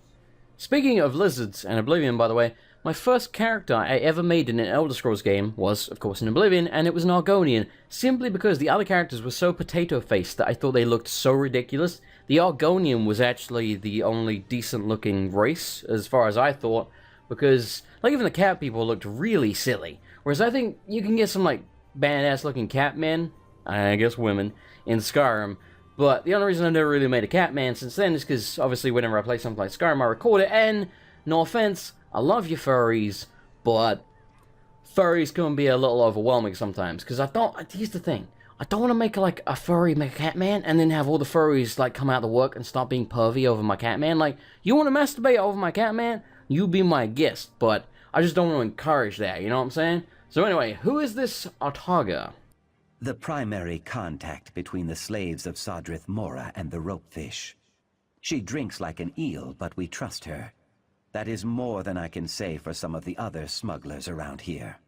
Speaking of lizards and Oblivion, by the way, my first character I ever made in an Elder Scrolls game was, of course, in Oblivion, and it was an Argonian, simply because the other characters were so potato-faced that I thought they looked so ridiculous. The Argonian was actually the only decent-looking race, as far as I thought, because, like, even the cat people looked really silly. Whereas I think you can get some, like, badass-looking cat men, I guess women, in Skyrim. But the only reason I never really made a Catman since then is because, obviously, whenever I play something like Skyrim, I record it, and, no offense, I love you furries, but furries can be a little overwhelming sometimes, because here's the thing, I don't want to make, like, a furry Catman, and then have all the furries, like, come out to work and start being pervy over my Catman. Like, you want to masturbate over my Catman? You be my guest, but I just don't want to encourage that, you know what I'm saying? So anyway, who is this Atarga? The primary contact between the slaves of Sadrith Mora and the ropefish. She drinks like an eel, but we trust her. That is more than I can say for some of the other smugglers around here.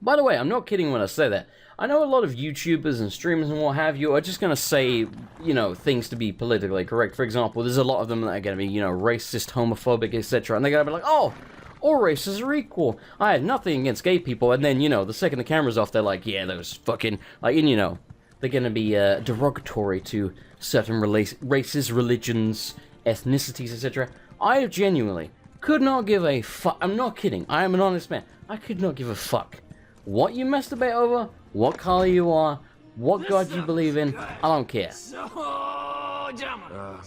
By the way, I'm not kidding when I say that. I know a lot of YouTubers and streamers and what have you are just going to say, you know, things to be politically correct. For example, there's a lot of them that are going to be, you know, racist, homophobic, etc. And they're going to be like, oh, all races are equal. I had nothing against gay people. And then, you know, the second the camera's off, they're like, yeah, those fucking, like, and, you know, they're going to be derogatory to certain races, religions, ethnicities, etc. I genuinely could not give a fuck. I'm not kidding. I am an honest man. I could not give a fuck what you masturbate over, what color you are, what god you believe in. I don't care.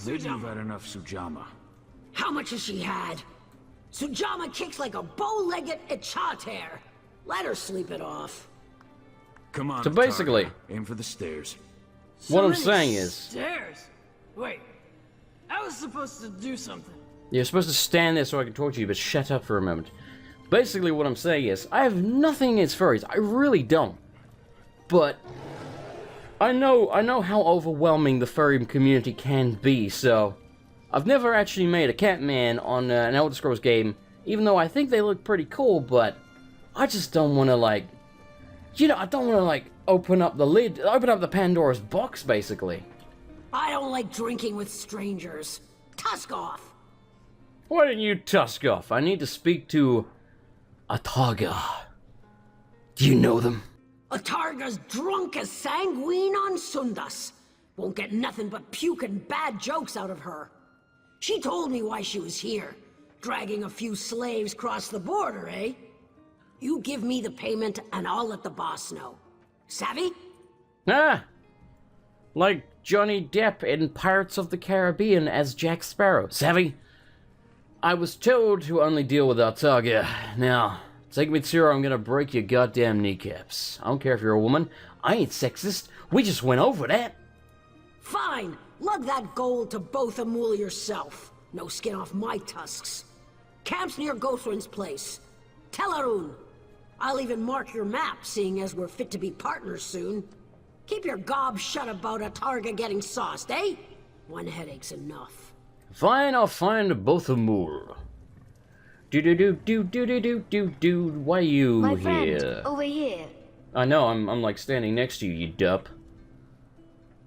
Maybe you've had enough Sujama. How much has she had? Sujama kicks like a bow-legged Echater. Let her sleep it off. Come on, So basically- Targa. Aim for the stairs. What I'm saying is, Stairs? Wait, I was supposed to do something. you're supposed to stand there so I can talk to you, but shut up for a moment. Basically, what I'm saying is, I have nothing against furries. I really don't. But I know how overwhelming the furry community can be, so I've never actually made a Catman on an Elder Scrolls game, even though I think they look pretty cool, but I just don't want to, like, you know, I don't want to, like, open up the Pandora's box, basically. I don't like drinking with strangers. Tusk off. Why didn't you tusk off? I need to speak to Ataga. Do you know them? Atarga's drunk as sanguine on Sundas. Won't get nothing but puke and bad jokes out of her. She told me why she was here. Dragging a few slaves across the border, eh? You give me the payment and I'll let the boss know. Savvy? Ah! Like Johnny Depp in Pirates of the Caribbean as Jack Sparrow. Savvy? I was told to only deal with Artaga. Now, take me to her, I'm gonna break your goddamn kneecaps. I don't care if you're a woman. I ain't sexist. We just went over that. Fine. Lug that gold to Bothamul yourself. No skin off my tusks. Camp's near Gothrin's place. Tell Arun. I'll even mark your map, seeing as we're fit to be partners soon. Keep your gob shut about Atarga getting sauced, eh? One headache's enough. Fine, I'll find both of Moor. Do. Why you My here? friend, over here. I know, I'm like standing next to you, you dup.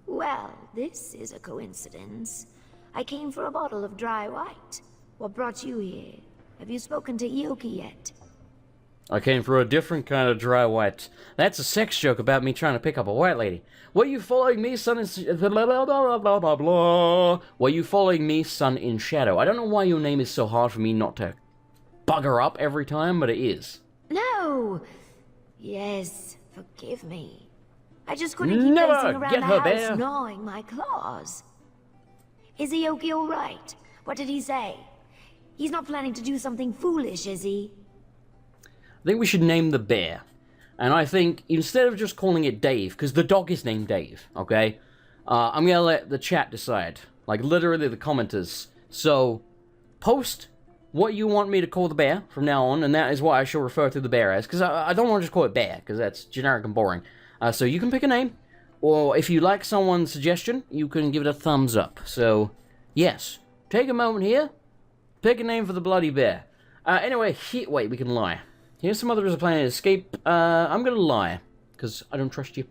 Well, this is a coincidence. I came for a bottle of dry white. What brought you here? Have you spoken to Ioki yet? I came for a different kind of dry white. That's a sex joke about me trying to pick up a white lady. Were you following me, son in... blah, blah, blah, blah, blah, blah. Were you following me, son in shadow? I don't know why your name is so hard for me not to bugger up every time, but it is. No! Yes, forgive me. I just couldn't keep Never racing around get the her, house Bear. gnawing my claws. Is Ioki alright? What did he say? He's not planning to do something foolish, is he? I think we should name the bear. And I think, instead of just calling it Dave, because the dog is named Dave, okay? I'm gonna let the chat decide. Like, literally the commenters. So, post what you want me to call the bear from now on, and that is what I shall refer to the bear as. Because I don't want to just call it bear, because that's generic and boring. So you can pick a name, or if you like someone's suggestion, you can give it a thumbs up. So, yes. Take a moment here. Pick a name for the bloody bear. Anyway, wait, we can lie. Here's some others are planning to escape. I'm gonna lie, because I don't trust you.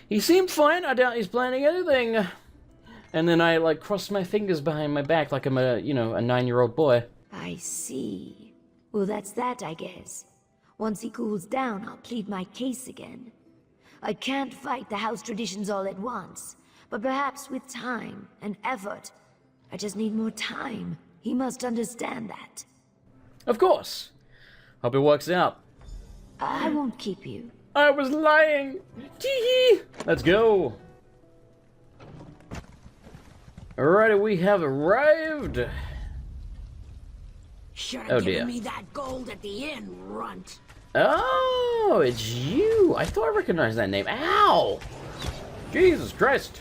He seemed fine. I doubt he's planning anything. And then I, like, cross my fingers behind my back like I'm a, you know, a 9-year-old boy. I see. Well, that's that, I guess. Once he cools down, I'll plead my case again. I can't fight the house traditions all at once, but perhaps with time and effort. I just need more time. He must understand that. Of course. Hope it works out. I won't keep you. I was lying. Tee-hee. Let's go. Alrighty, we have arrived. Should Oh, have dear. given me that gold at the inn, runt. Oh, it's you. I thought I recognized that name. Ow! Jesus Christ.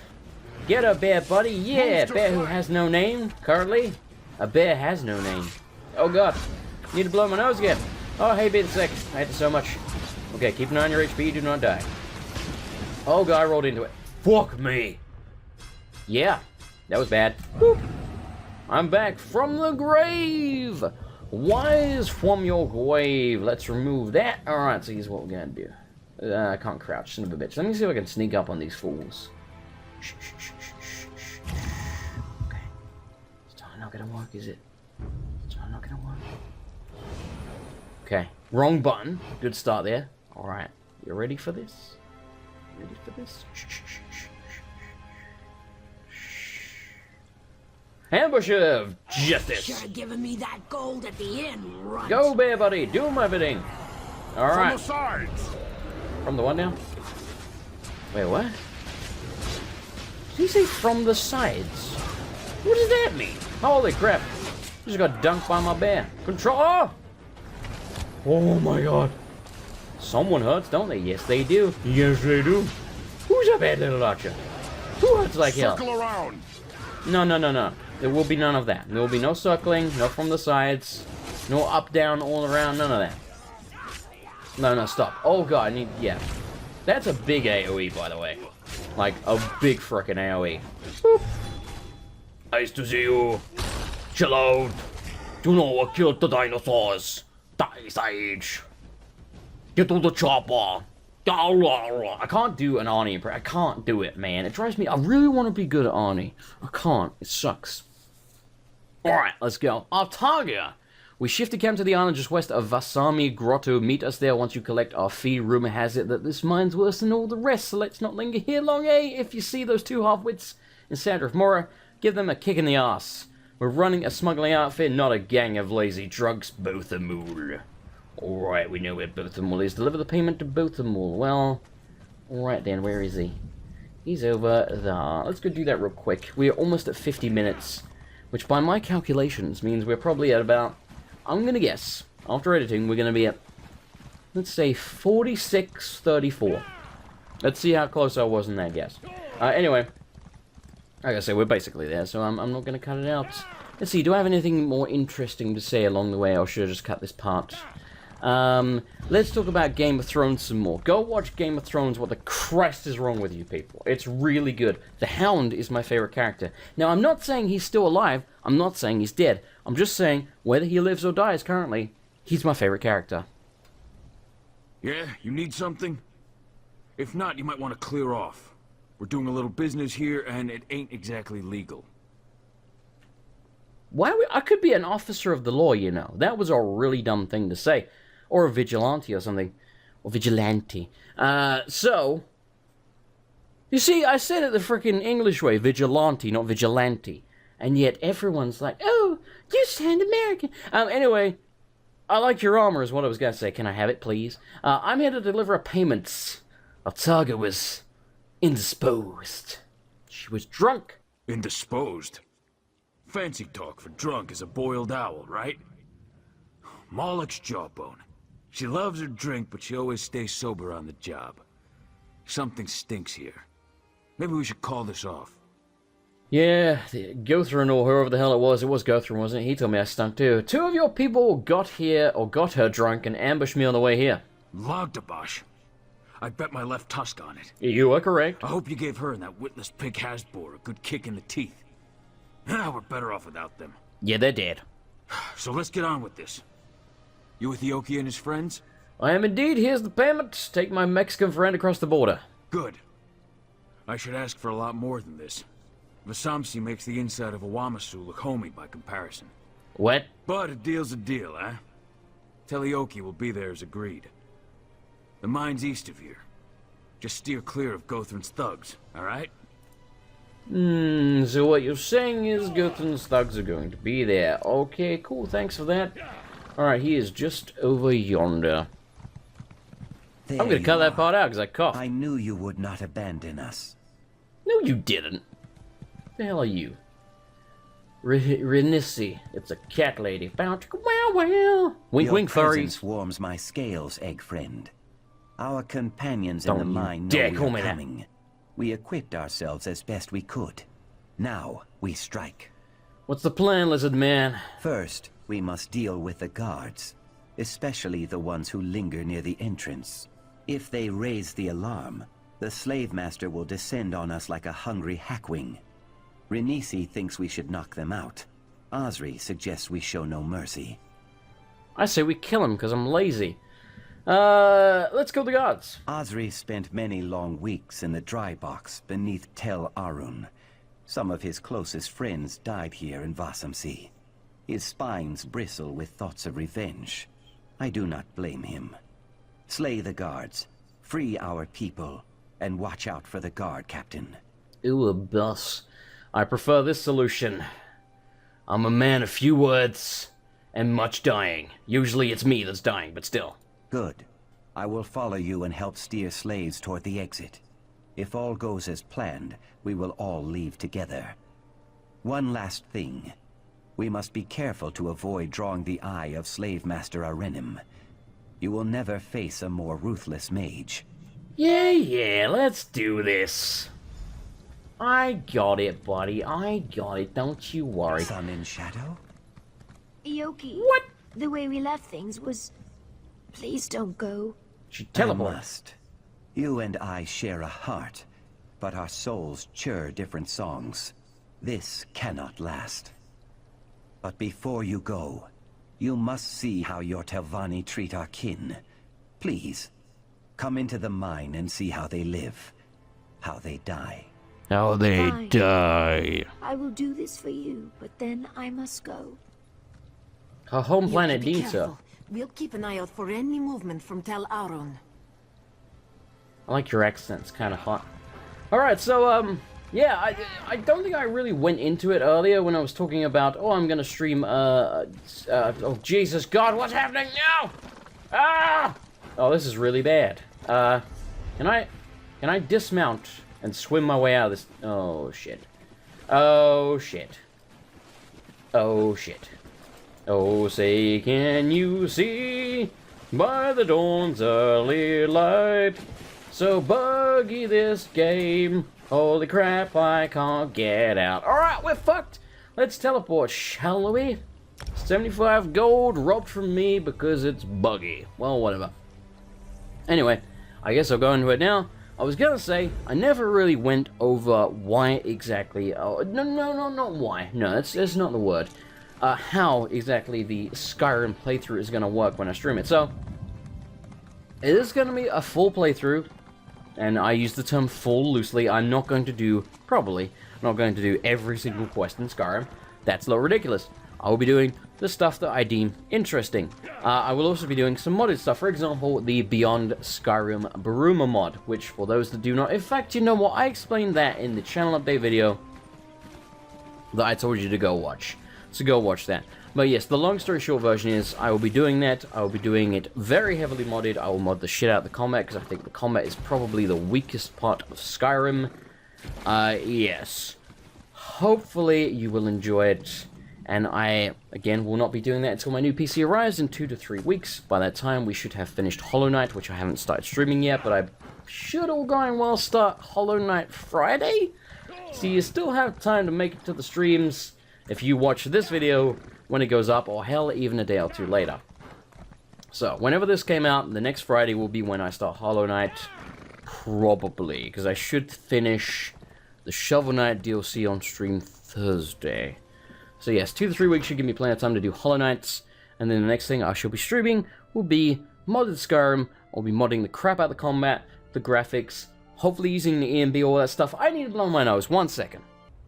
Get a bear, buddy. Yeah, bear who has no name, currently. A bear has no name. Oh, God. Need to blow my nose again. Oh, hey, being sick. I hate this so much. Okay, keep an eye on your HP. Do not die. Oh, God, I rolled into it. Fuck me. Yeah, that was bad. Whoop. I'm back from the grave. Wise from your grave. Let's remove that. Alright, so here's what we're gonna do. I can't crouch, son of a bitch. Let me see if I can sneak up on these fools. Shh, shh, shh, shh, shh, shh, shh. Okay. It's not gonna work, is it? It's not gonna work. Okay. Wrong button. Good start there. Alright. You ready for this? Ready for this? Shh, shh, shh, shh, shh, shh. Ambush of justice. Should have given me that gold at the inn, runt. Go, bear buddy. Do my bidding. All right. From the sides. From the what now? Wait, what? Did he say from the sides? What does that mean? Holy crap. I just got dunked by my bear. Control. Oh! Oh my god. Someone hurts, don't they? Yes, they do. Yes, they do. Who's a bad little archer? Who hurts like hell? Circle around. No, no, no, no. There will be none of that. There will be no circling, no from the sides, no up, down, all around, none of that. No, no, stop. Oh god, I need, yeah. That's a big AoE, by the way. Like, a big frickin' AoE. Boop. Nice to see you. Chill out. You know what killed the dinosaurs? The Ice Age. Get to the chopper. I can't do an Arnie impression. I can't do it, man. It drives me. I really want to be good at Arnie. I can't. It sucks. Alright, let's go. Our target. We shifted camp to the island just west of Vasami Grotto. Meet us there once you collect our fee. Rumor has it that this mine's worse than all the rest, so let's not linger here long, eh? If you see those two half-wits in Sadrith Mora, give them a kick in the ass. We're running a smuggling outfit, not a gang of lazy drunks, Bothamul. Alright, we know where Bothamul is. Deliver the payment to Bothamul. Well, alright then, where is he? He's over there. Let's go do that real quick. We are almost at 50 minutes, which by my calculations means we're probably at about, I'm gonna guess, after editing, we're gonna be at, let's say, 46:34. Let's see how close I was in that guess. Anyway, like I say, we're basically there, so I'm not gonna cut it out. Let's see, do I have anything more interesting to say along the way, or should I just cut this part? Let's talk about Game of Thrones some more. Go watch Game of Thrones. What the Christ is wrong with you people? It's really good. The Hound is my favorite character. Now, I'm not saying he's still alive. I'm not saying he's dead. I'm just saying, whether he lives or dies currently, he's my favorite character. Yeah, you need something? If not, you might want to clear off. We're doing a little business here, and it ain't exactly legal. I could be an officer of the law, you know. That was a really dumb thing to say. Or a vigilante or something. Or vigilante. So, you see, I said it the frickin' English way. Vigilante, not vigilante. And yet everyone's like, oh, you sound American. Anyway, I like your armor is what I was going to say. Can I have it, please? I'm here to deliver a payment. Our target was indisposed. She was drunk. Indisposed? Fancy talk for drunk as a boiled owl, right? Moloch's jawbone. She loves her drink, but she always stays sober on the job. Something stinks here. Maybe we should call this off. Yeah, Gothran or whoever the hell it was Gothran, wasn't it? He told me I stunk too. Two of your people got here, or got her drunk, and ambushed me on the way here. Logdabash. I bet my left tusk on it. You are correct. I hope you gave her and that witless pig Hasbor a good kick in the teeth. We're better off without them. Yeah, they're dead. So let's get on with this. You with Yoki and his friends? I am indeed. Here's the payment. Take my Mexican friend across the border. Good. I should ask for a lot more than this. Vasamsi makes the inside of a Wamasu look homey by comparison. What? But a deal's a deal, eh? Tell Yoki will be there as agreed. The mine's east of here. Just steer clear of Gothran's thugs, alright? So what you're saying is Gothran's thugs are going to be there. Okay, cool, thanks for that. Alright, he is just over yonder. There I'm gonna cut that part out because I coughed. I knew you would not abandon us. No, you didn't. The hell are you? Renissi. It's a cat lady. Wow, wow. Wink, Your wink, presence furries. warms my scales, egg friend. Our companions Don't in the you mine dare know call you're me that. coming. We equipped ourselves as best we could. Now we strike. What's the plan, lizard man? First, we must deal with the guards, especially the ones who linger near the entrance. If they raise the alarm, the slave master will descend on us like a hungry hackwing. Renisi thinks we should knock them out. Osri suggests we show no mercy. I say we kill him because I'm lazy. Let's kill the gods. Osri spent many long weeks in the dry box beneath Tel Arun. Some of his closest friends died here in Vasamsi. His spines bristle with thoughts of revenge. I do not blame him. Slay the guards, free our people, and watch out for the guard captain. Ooh, a boss. I prefer this solution. I'm a man of few words and much dying. Usually it's me that's dying, but still. Good. I will follow you and help steer slaves toward the exit. If all goes as planned, we will all leave together. One last thing. We must be careful to avoid drawing the eye of Slave Master Arenim. You will never face a more ruthless mage. Yeah, let's do this. I got it, buddy. I got it. Don't you worry. Sun and shadow? Yoki. What? The way we left things was... Please don't go. She I teleported. must. You and I share a heart, but our souls chur different songs. This cannot last. But before you go, you must see how your Telvanni treat our kin. Please, come into the mine and see how they live, how they die. How they Fine. die. I will do this for you, but then I must go. Her home planet Be needs her. careful. We'll keep an eye out for any movement from Tel Aron. I like your accent. It's kind of hot. Alright, so, yeah, I don't think I really went into it earlier when I was talking about, oh, I'm gonna stream, oh, Jesus God, what's happening now? Ah! Oh, this is really bad. Can I dismount and swim my way out of this? Oh, shit. Oh, shit. Oh, shit. Oh, say, can you see by the dawn's early light? So buggy this game. Holy crap, I can't get out. Alright, we're fucked. Let's teleport, shall we? 75 gold robbed from me because it's buggy. Well, whatever. Anyway, I guess I'll go into it now. I was gonna say, I never really went over why exactly... Oh, no, not why. No, that's not the word. How exactly the Skyrim playthrough is gonna work when I stream it. So, it is gonna be a full playthrough. And I use the term full loosely. I'm not going to do, probably, not going to do every single quest in Skyrim. That's a little ridiculous. I will be doing the stuff that I deem interesting. I will also be doing some modded stuff. For example, the Beyond Skyrim Baruma mod, which for those that do not... In fact, you know what? I explained that in the channel update video that I told you to go watch. So go watch that. But yes, the long story short version is I will be doing that. I will be doing it very heavily modded. I will mod the shit out of the combat because I think the combat is probably the weakest part of Skyrim. Yes. Hopefully you will enjoy it. And I, again, will not be doing that until my new PC arrives in 2 to 3 weeks. By that time, we should have finished Hollow Knight, which I haven't started streaming yet, but I should, all going well, start Hollow Knight Friday. So you still have time to make it to the streams if you watch this video when it goes up, or hell, even a day or two later. So, whenever this came out, the next Friday will be when I start Hollow Knight, probably, because I should finish the Shovel Knight DLC on stream Thursday. So yes, 2 to 3 weeks should give me plenty of time to do Hollow Knights, and then the next thing I shall be streaming will be modded Skyrim. I'll be modding the crap out of the combat, the graphics, hopefully using the EMB, all that stuff. I need to blow my nose, 1 second.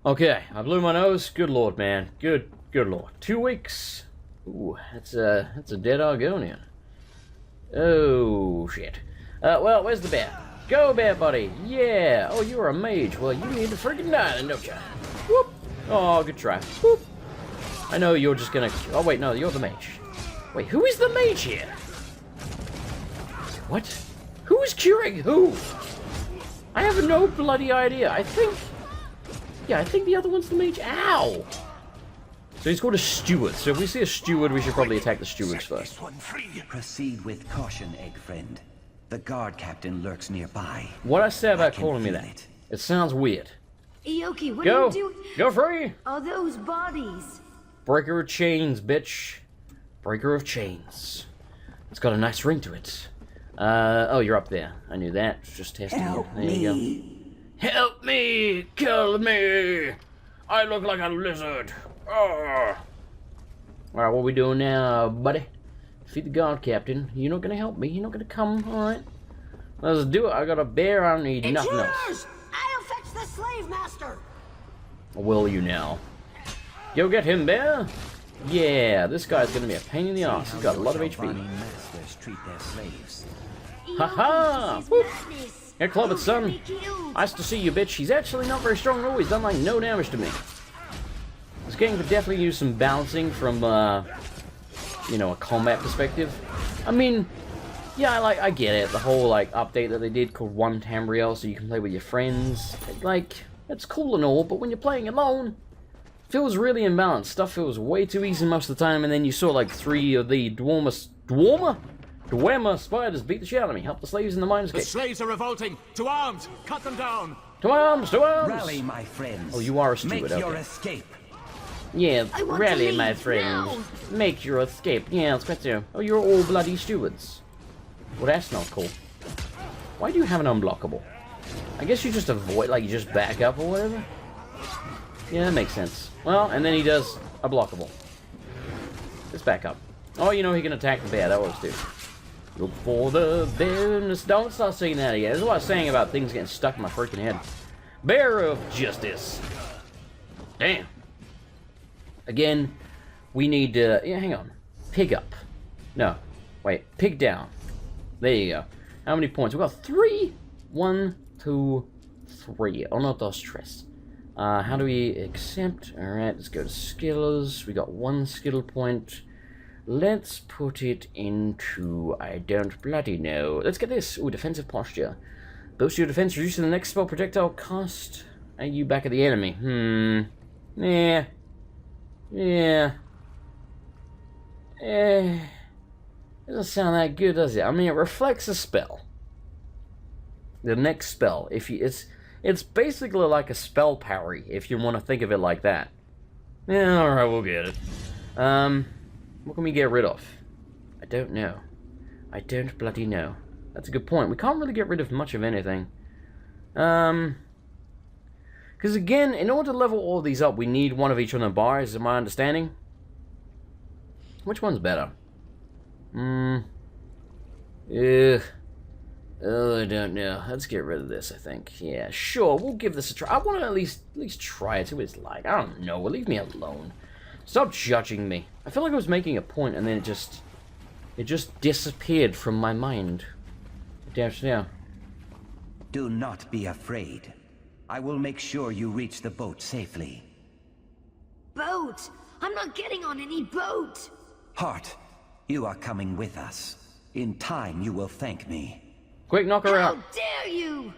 Okay, I blew my nose. Good lord, man. Good lord. 2 weeks. Ooh, that's a dead Argonian. Oh, shit. Well, where's the bear? Go, bear buddy. Yeah. Oh, you're a mage. Well, you need to freaking die then, don't you? Whoop. Oh, good try. Whoop. I know you're just gonna... Oh, wait, no, you're the mage. Wait, who is the mage here? What? Who is curing who? I have no bloody idea. I think... Yeah, I think the other one's the mage. Ow! So he's called a steward. So if we see a steward, we should probably attack the stewards first. Proceed with caution, egg friend. The guard captain lurks nearby. What I say about I can calling me feel that? it. It sounds weird. Yoki, what Go! are you doing? Go free! Are those bodies? Breaker of chains, bitch. Breaker of chains. It's got a nice ring to it. Oh, you're up there. I knew that. Just testing you. There you go. Help me! Kill me! I look like a lizard. Alright, what are we doing now, buddy? Defeat the guard captain. You're not gonna help me. You're not gonna come. Alright. Let's do it. I got a bear. I don't need It's nothing yours! else. I'll fetch the slave master! Will you now? Go get him, bear. Yeah, this guy's gonna be a pain in the ass. He's got a lot of HP. Masters treat their slaves. Haha! Whoop. Get clobbered, son. Nice to see you, bitch. He's actually not very strong at all. He's done like no damage to me. This game could definitely use some balancing from, you know, a combat perspective. I mean, yeah, I get it. The whole, like, update that they did called One Tamriel, so you can play with your friends. Like, it's cool and all, but when you're playing alone, it feels really imbalanced. Stuff feels way too easy most of the time, and then you saw, like, 3 of the Dwemer spiders beat the shit out of me. Help the slaves in the mines. The slaves are revolting! To arms! Cut them down! To arms! To arms! Rally, my friends. Oh, you are a steward, Make okay. your escape. Yeah, I want rally, to leave my friends. now. Make your escape. Yeah, it's better. Oh, you're all bloody stewards. Well, that's not cool. Why do you have an unblockable? I guess you just avoid, like, you just back up or whatever? Yeah, that makes sense. Well, and then he does a blockable. Let's back up. Oh, you know he can attack the bear. That works too. Look for the bear. Don't start saying that again. This is what I was saying about things getting stuck in my freaking head. Bear of justice. Damn. Again, we need to... Yeah, hang on. Pig up. No. Wait. Pig down. There you go. How many points? We've got 3. 1, 2, 3. Oh, no, dos stress. How do we accept? Alright, let's go to skills. We got 1 skill point. Let's put it into... I don't bloody know. Let's get this. Ooh, defensive posture. Boost your defense, reducing the next spell projectile cost. Are you back at the enemy? Yeah. Yeah. Doesn't sound that good, does it? I mean, it reflects a spell. The next spell. If you, it's basically like a spell parry, if you want to think of it like that. Yeah, alright, we'll get it. What can we get rid of? I don't know. I don't bloody know. That's a good point. We can't really get rid of much of anything. Because again, in order to level all these up, we need one of each on the bars, is my understanding. Which one's better? Oh, I don't know. Let's get rid of this, I think. Yeah, sure, we'll give this a try. I want to at least try it, see what it's like. I don't know, leave me alone. Stop judging me. I feel like I was making a point and then it just disappeared from my mind. Yeah. Do not be afraid. I will make sure you reach the boat safely. Boat? I'm not getting on any boat. Hart, you are coming with us. In time, you will thank me. Quick, knock her out. How dare you?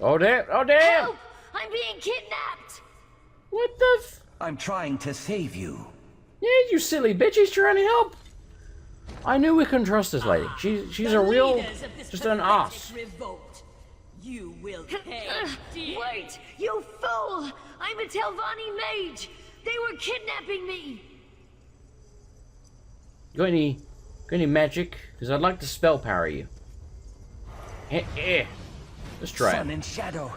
Oh, damn. Oh, damn. Help! I'm being kidnapped. What the f... I'm trying to save you. Yeah, you silly bitch. He's trying to help. I knew we couldn't trust this lady. She's a real... just an ass. You will pay, dear. Wait, you fool! I'm a Telvanni mage. They were kidnapping me. Got any magic? Because I'd like to spell parry you. Let's try Sun it. and shadow,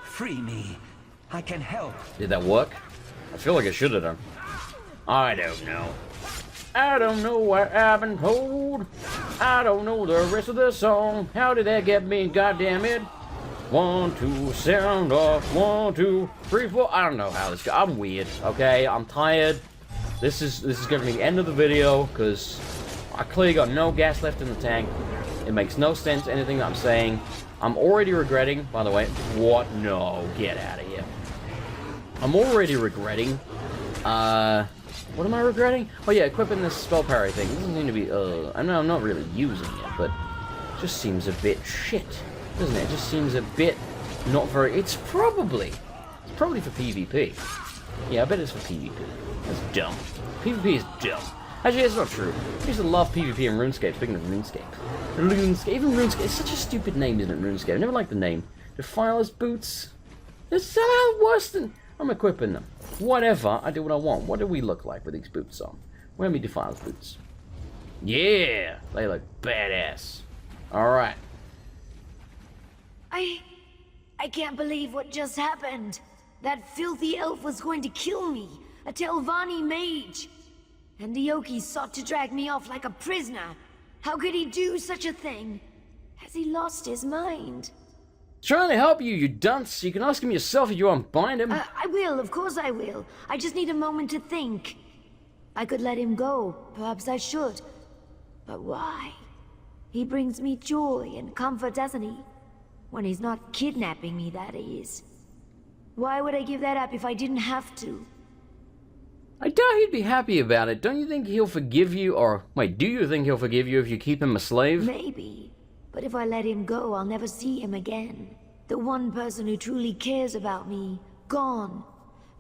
free me. I can help. Did that work? I feel like it should have done. I don't know. I don't know what I've been told. I don't know the rest of the song. How did that get me? Goddamn it. 1, 2, sound off. 1, 2, 3, 4. I don't know how this goes. I'm weird. Okay, I'm tired. This is gonna be the end of the video because I clearly got no gas left in the tank. It makes no sense, anything that I'm saying. I'm already regretting, by the way. What? No, get out of here. I'm already regretting. What am I regretting? Oh yeah, equipping this spell parry thing. This doesn't seem to be, I know I'm not really using it, but it just seems a bit shit, doesn't it? It just seems a bit not very, it's probably for PvP. Yeah, I bet it's for PvP. That's dumb. PvP is dumb. Actually, it's not true. I used to love PvP in RuneScape, speaking of RuneScape. Even RuneScape, it's such a stupid name, isn't it, RuneScape? I never liked the name. Defiler's Boots. It's somehow worse than... I'm equipping them. Whatever, I do what I want. What do we look like with these boots on? Wear me Defiler's Boots. Yeah! They look badass. Alright. I can't believe what just happened. That filthy elf was going to kill me. A Telvanni mage. And Aoki sought to drag me off like a prisoner. How could he do such a thing? Has he lost his mind? Trying to help you, you dunce. You can ask him yourself if you unbind him. I will, of course I will. I just need a moment to think. I could let him go. Perhaps I should. But why? He brings me joy and comfort, doesn't he? When he's not kidnapping me, that is. Why would I give that up if I didn't have to? I doubt he'd be happy about it. Don't you think he'll forgive you? Or, wait, do you think he'll forgive you if you keep him a slave? Maybe. But if I let him go, I'll never see him again. The one person who truly cares about me, gone.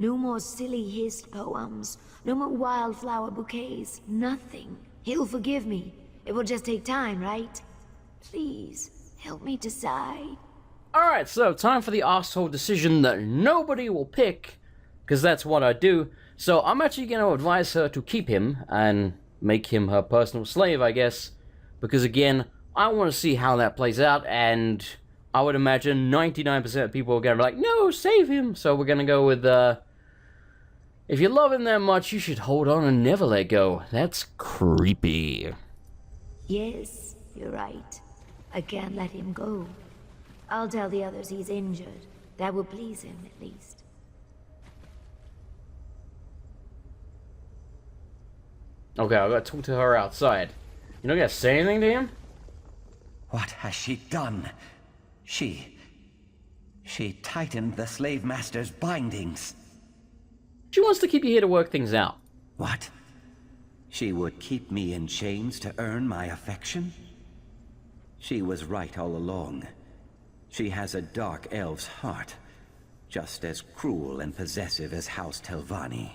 No more silly hissed poems. No more wildflower bouquets. Nothing. He'll forgive me. It will just take time, right? Please, help me decide. Alright, so time for the asshole decision that nobody will pick, because that's what I do. So I'm actually going to advise her to keep him and make him her personal slave, I guess. Because again, I want to see how that plays out, and I would imagine 99% of people are going to be like, no, save him. So we're going to go with, if you love him that much, you should hold on and never let go. That's creepy. Yes, you're right. I can't let him go. I'll tell the others he's injured. That will please him, at least. Okay, I've got to talk to her outside. You're not going to say anything to him? What has she done? She tightened the slave master's bindings. She wants to keep you here to work things out. What? She would keep me in chains to earn my affection? She was right all along. She has a dark elf's heart, just as cruel and possessive as House Telvanni.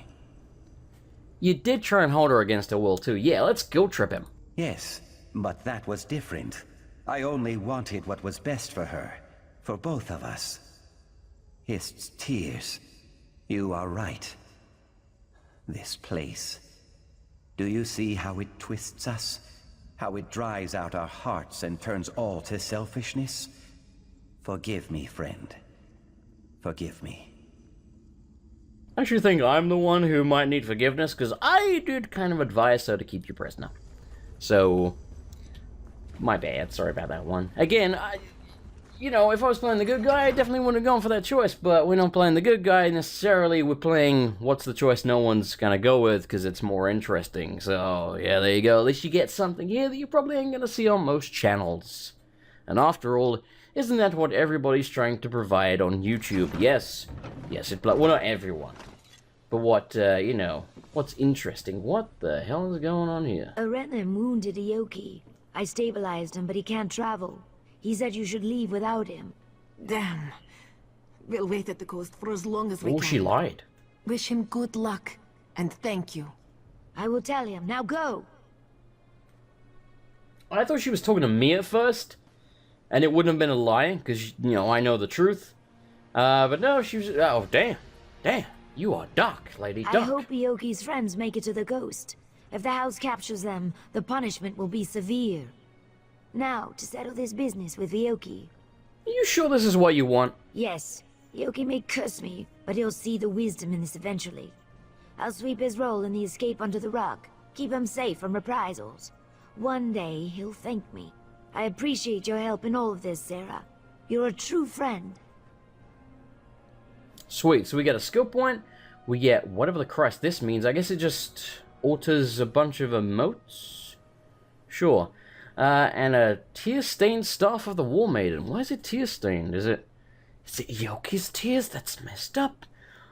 You did try and hold her against her will too. Yeah, let's guilt trip him. Yes, but that was different. I only wanted what was best for her, for both of us. Hist's tears. You are right. This place. Do you see how it twists us? How it dries out our hearts and turns all to selfishness? Forgive me, friend. Forgive me. I actually think I'm the one who might need forgiveness, because I did kind of advise her to keep you prisoner. So, my bad. Sorry about that one. Again, you know, if I was playing the good guy, I definitely wouldn't have gone for that choice, but we're not playing the good guy necessarily. We're playing what's the choice no one's gonna go with, because it's more interesting. So, yeah, there you go. At least you get something here that you probably ain't gonna see on most channels. And after all, isn't that what everybody's trying to provide on YouTube? Yes. Yes, well, not everyone. But what, you know, what's interesting? What the hell is going on here? Arenim wounded Ioki. I stabilized him, but he can't travel. He said you should leave without him. Damn. We'll wait at the coast for as long as we Oh, can. she lied. Wish him good luck, and thank you. I will tell him. Now go! I thought she was talking to me at first, and it wouldn't have been a lie, because, you know, I know the truth. But no, she was... Oh, damn. Damn. You are dark, Lady Dark. I hope Ioki's friends make it to the coast. If the house captures them, the punishment will be severe. Now, to settle this business with Ioki. Are you sure this is what you want? Yes, Ioki may curse me, but he'll see the wisdom in this eventually. I'll sweep his role in the escape under the rug, keep him safe from reprisals. One day, he'll thank me. I appreciate your help in all of this, Sarah. You're a true friend. Sweet, so we get a skill point, we get whatever the Christ this means. I guess it just alters a bunch of emotes? Sure. And a tear-stained staff of the War Maiden. Why is it tear-stained? Is it Ioki's tears? That's messed up.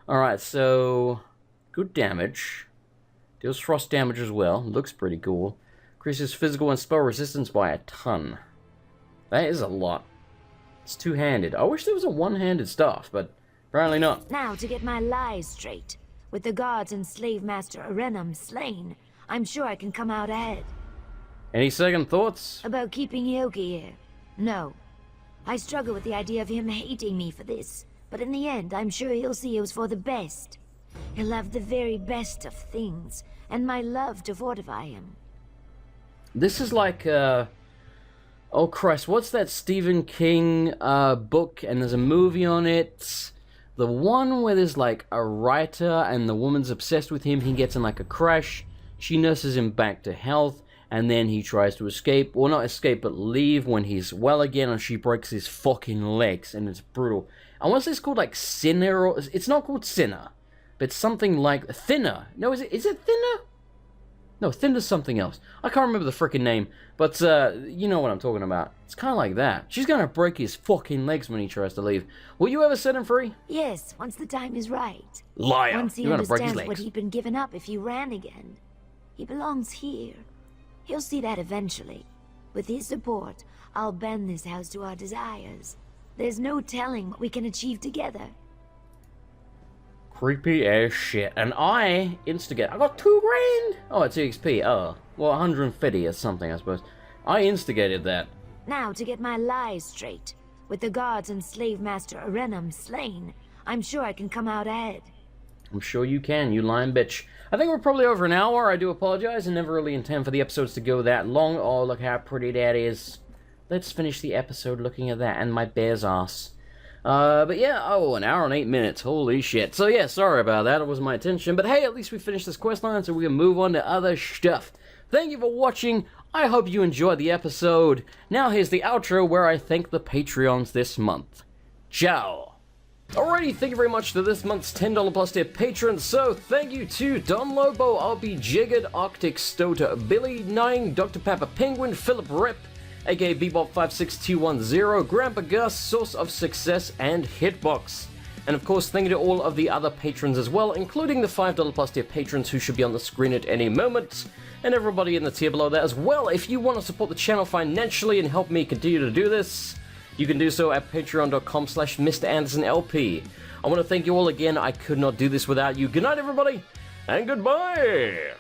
Alright, so... good damage. Deals frost damage as well. Looks pretty cool. Increases physical and spell resistance by a ton. That is a lot. It's two-handed. I wish there was a one-handed staff, but... apparently not. Now, to get my lies straight. With the guards and slave master Arenim slain, I'm sure I can come out ahead. Any second thoughts? About keeping Ioki here? No. I struggle with the idea of him hating me for this, but in the end, I'm sure he'll see it was for the best. He'll have the very best of things, and my love to fortify him. This is like, oh Christ, what's that Stephen King, book, and there's a movie on it? The one where there's like a writer and the woman's obsessed with him, he gets in like a crash, she nurses him back to health, and then he tries to escape, well not escape, but leave when he's well again, and she breaks his fucking legs, and it's brutal. I want to say it's called like Sinner, or it's not called Sinner, but it's something like Thinner. No, is it Thinner? No, Thinder's something else. I can't remember the frickin' name, but you know what I'm talking about. It's kind of like that. She's gonna break his fucking legs when he tries to leave. Will you ever set him free? Yes, once the time is right. Liar. Once he You're gonna break his understands legs. what he'd been given up if he ran again. He belongs here. He'll see that eventually. With his support, I'll bend this house to our desires. There's no telling what we can achieve together. Creepy as shit. And I instigate. I got 2 grand. Oh, it's EXP. Oh, well, 150 or something, I suppose. I instigated that. Now, to get my lies straight. With the guards and slave master Arenum slain, I'm sure I can come out ahead. I'm sure you can, you lying bitch. I think we're probably over an hour. I do apologize. I never really intend for the episodes to go that long. Oh, look how pretty that is. Let's finish the episode looking at that and my bear's ass. But yeah, oh, an hour and 8 minutes. Holy shit. So yeah, sorry about that. It wasn't my intention. But hey, at least we finished this questline, so we can move on to other stuff. Thank you for watching. I hope you enjoyed the episode. Now here's the outro where I thank the Patreons this month. Ciao. Alrighty, thank you very much to this month's $10 plus tier patrons. So thank you to Don Lobo, RB Jiggered, Arctic Stoter, Billy Nine, Dr. Pepper Penguin, Philip Rip, aka Bebop56210, Grandpa Gus, Source of Success, and Hitbox. And of course, thank you to all of the other patrons as well, including the $5 plus tier patrons who should be on the screen at any moment, and everybody in the tier below that as well. If you want to support the channel financially and help me continue to do this, you can do so at patreon.com/MrAndersonLP. I want to thank you all again. I could not do this without you. Good night, everybody, and goodbye!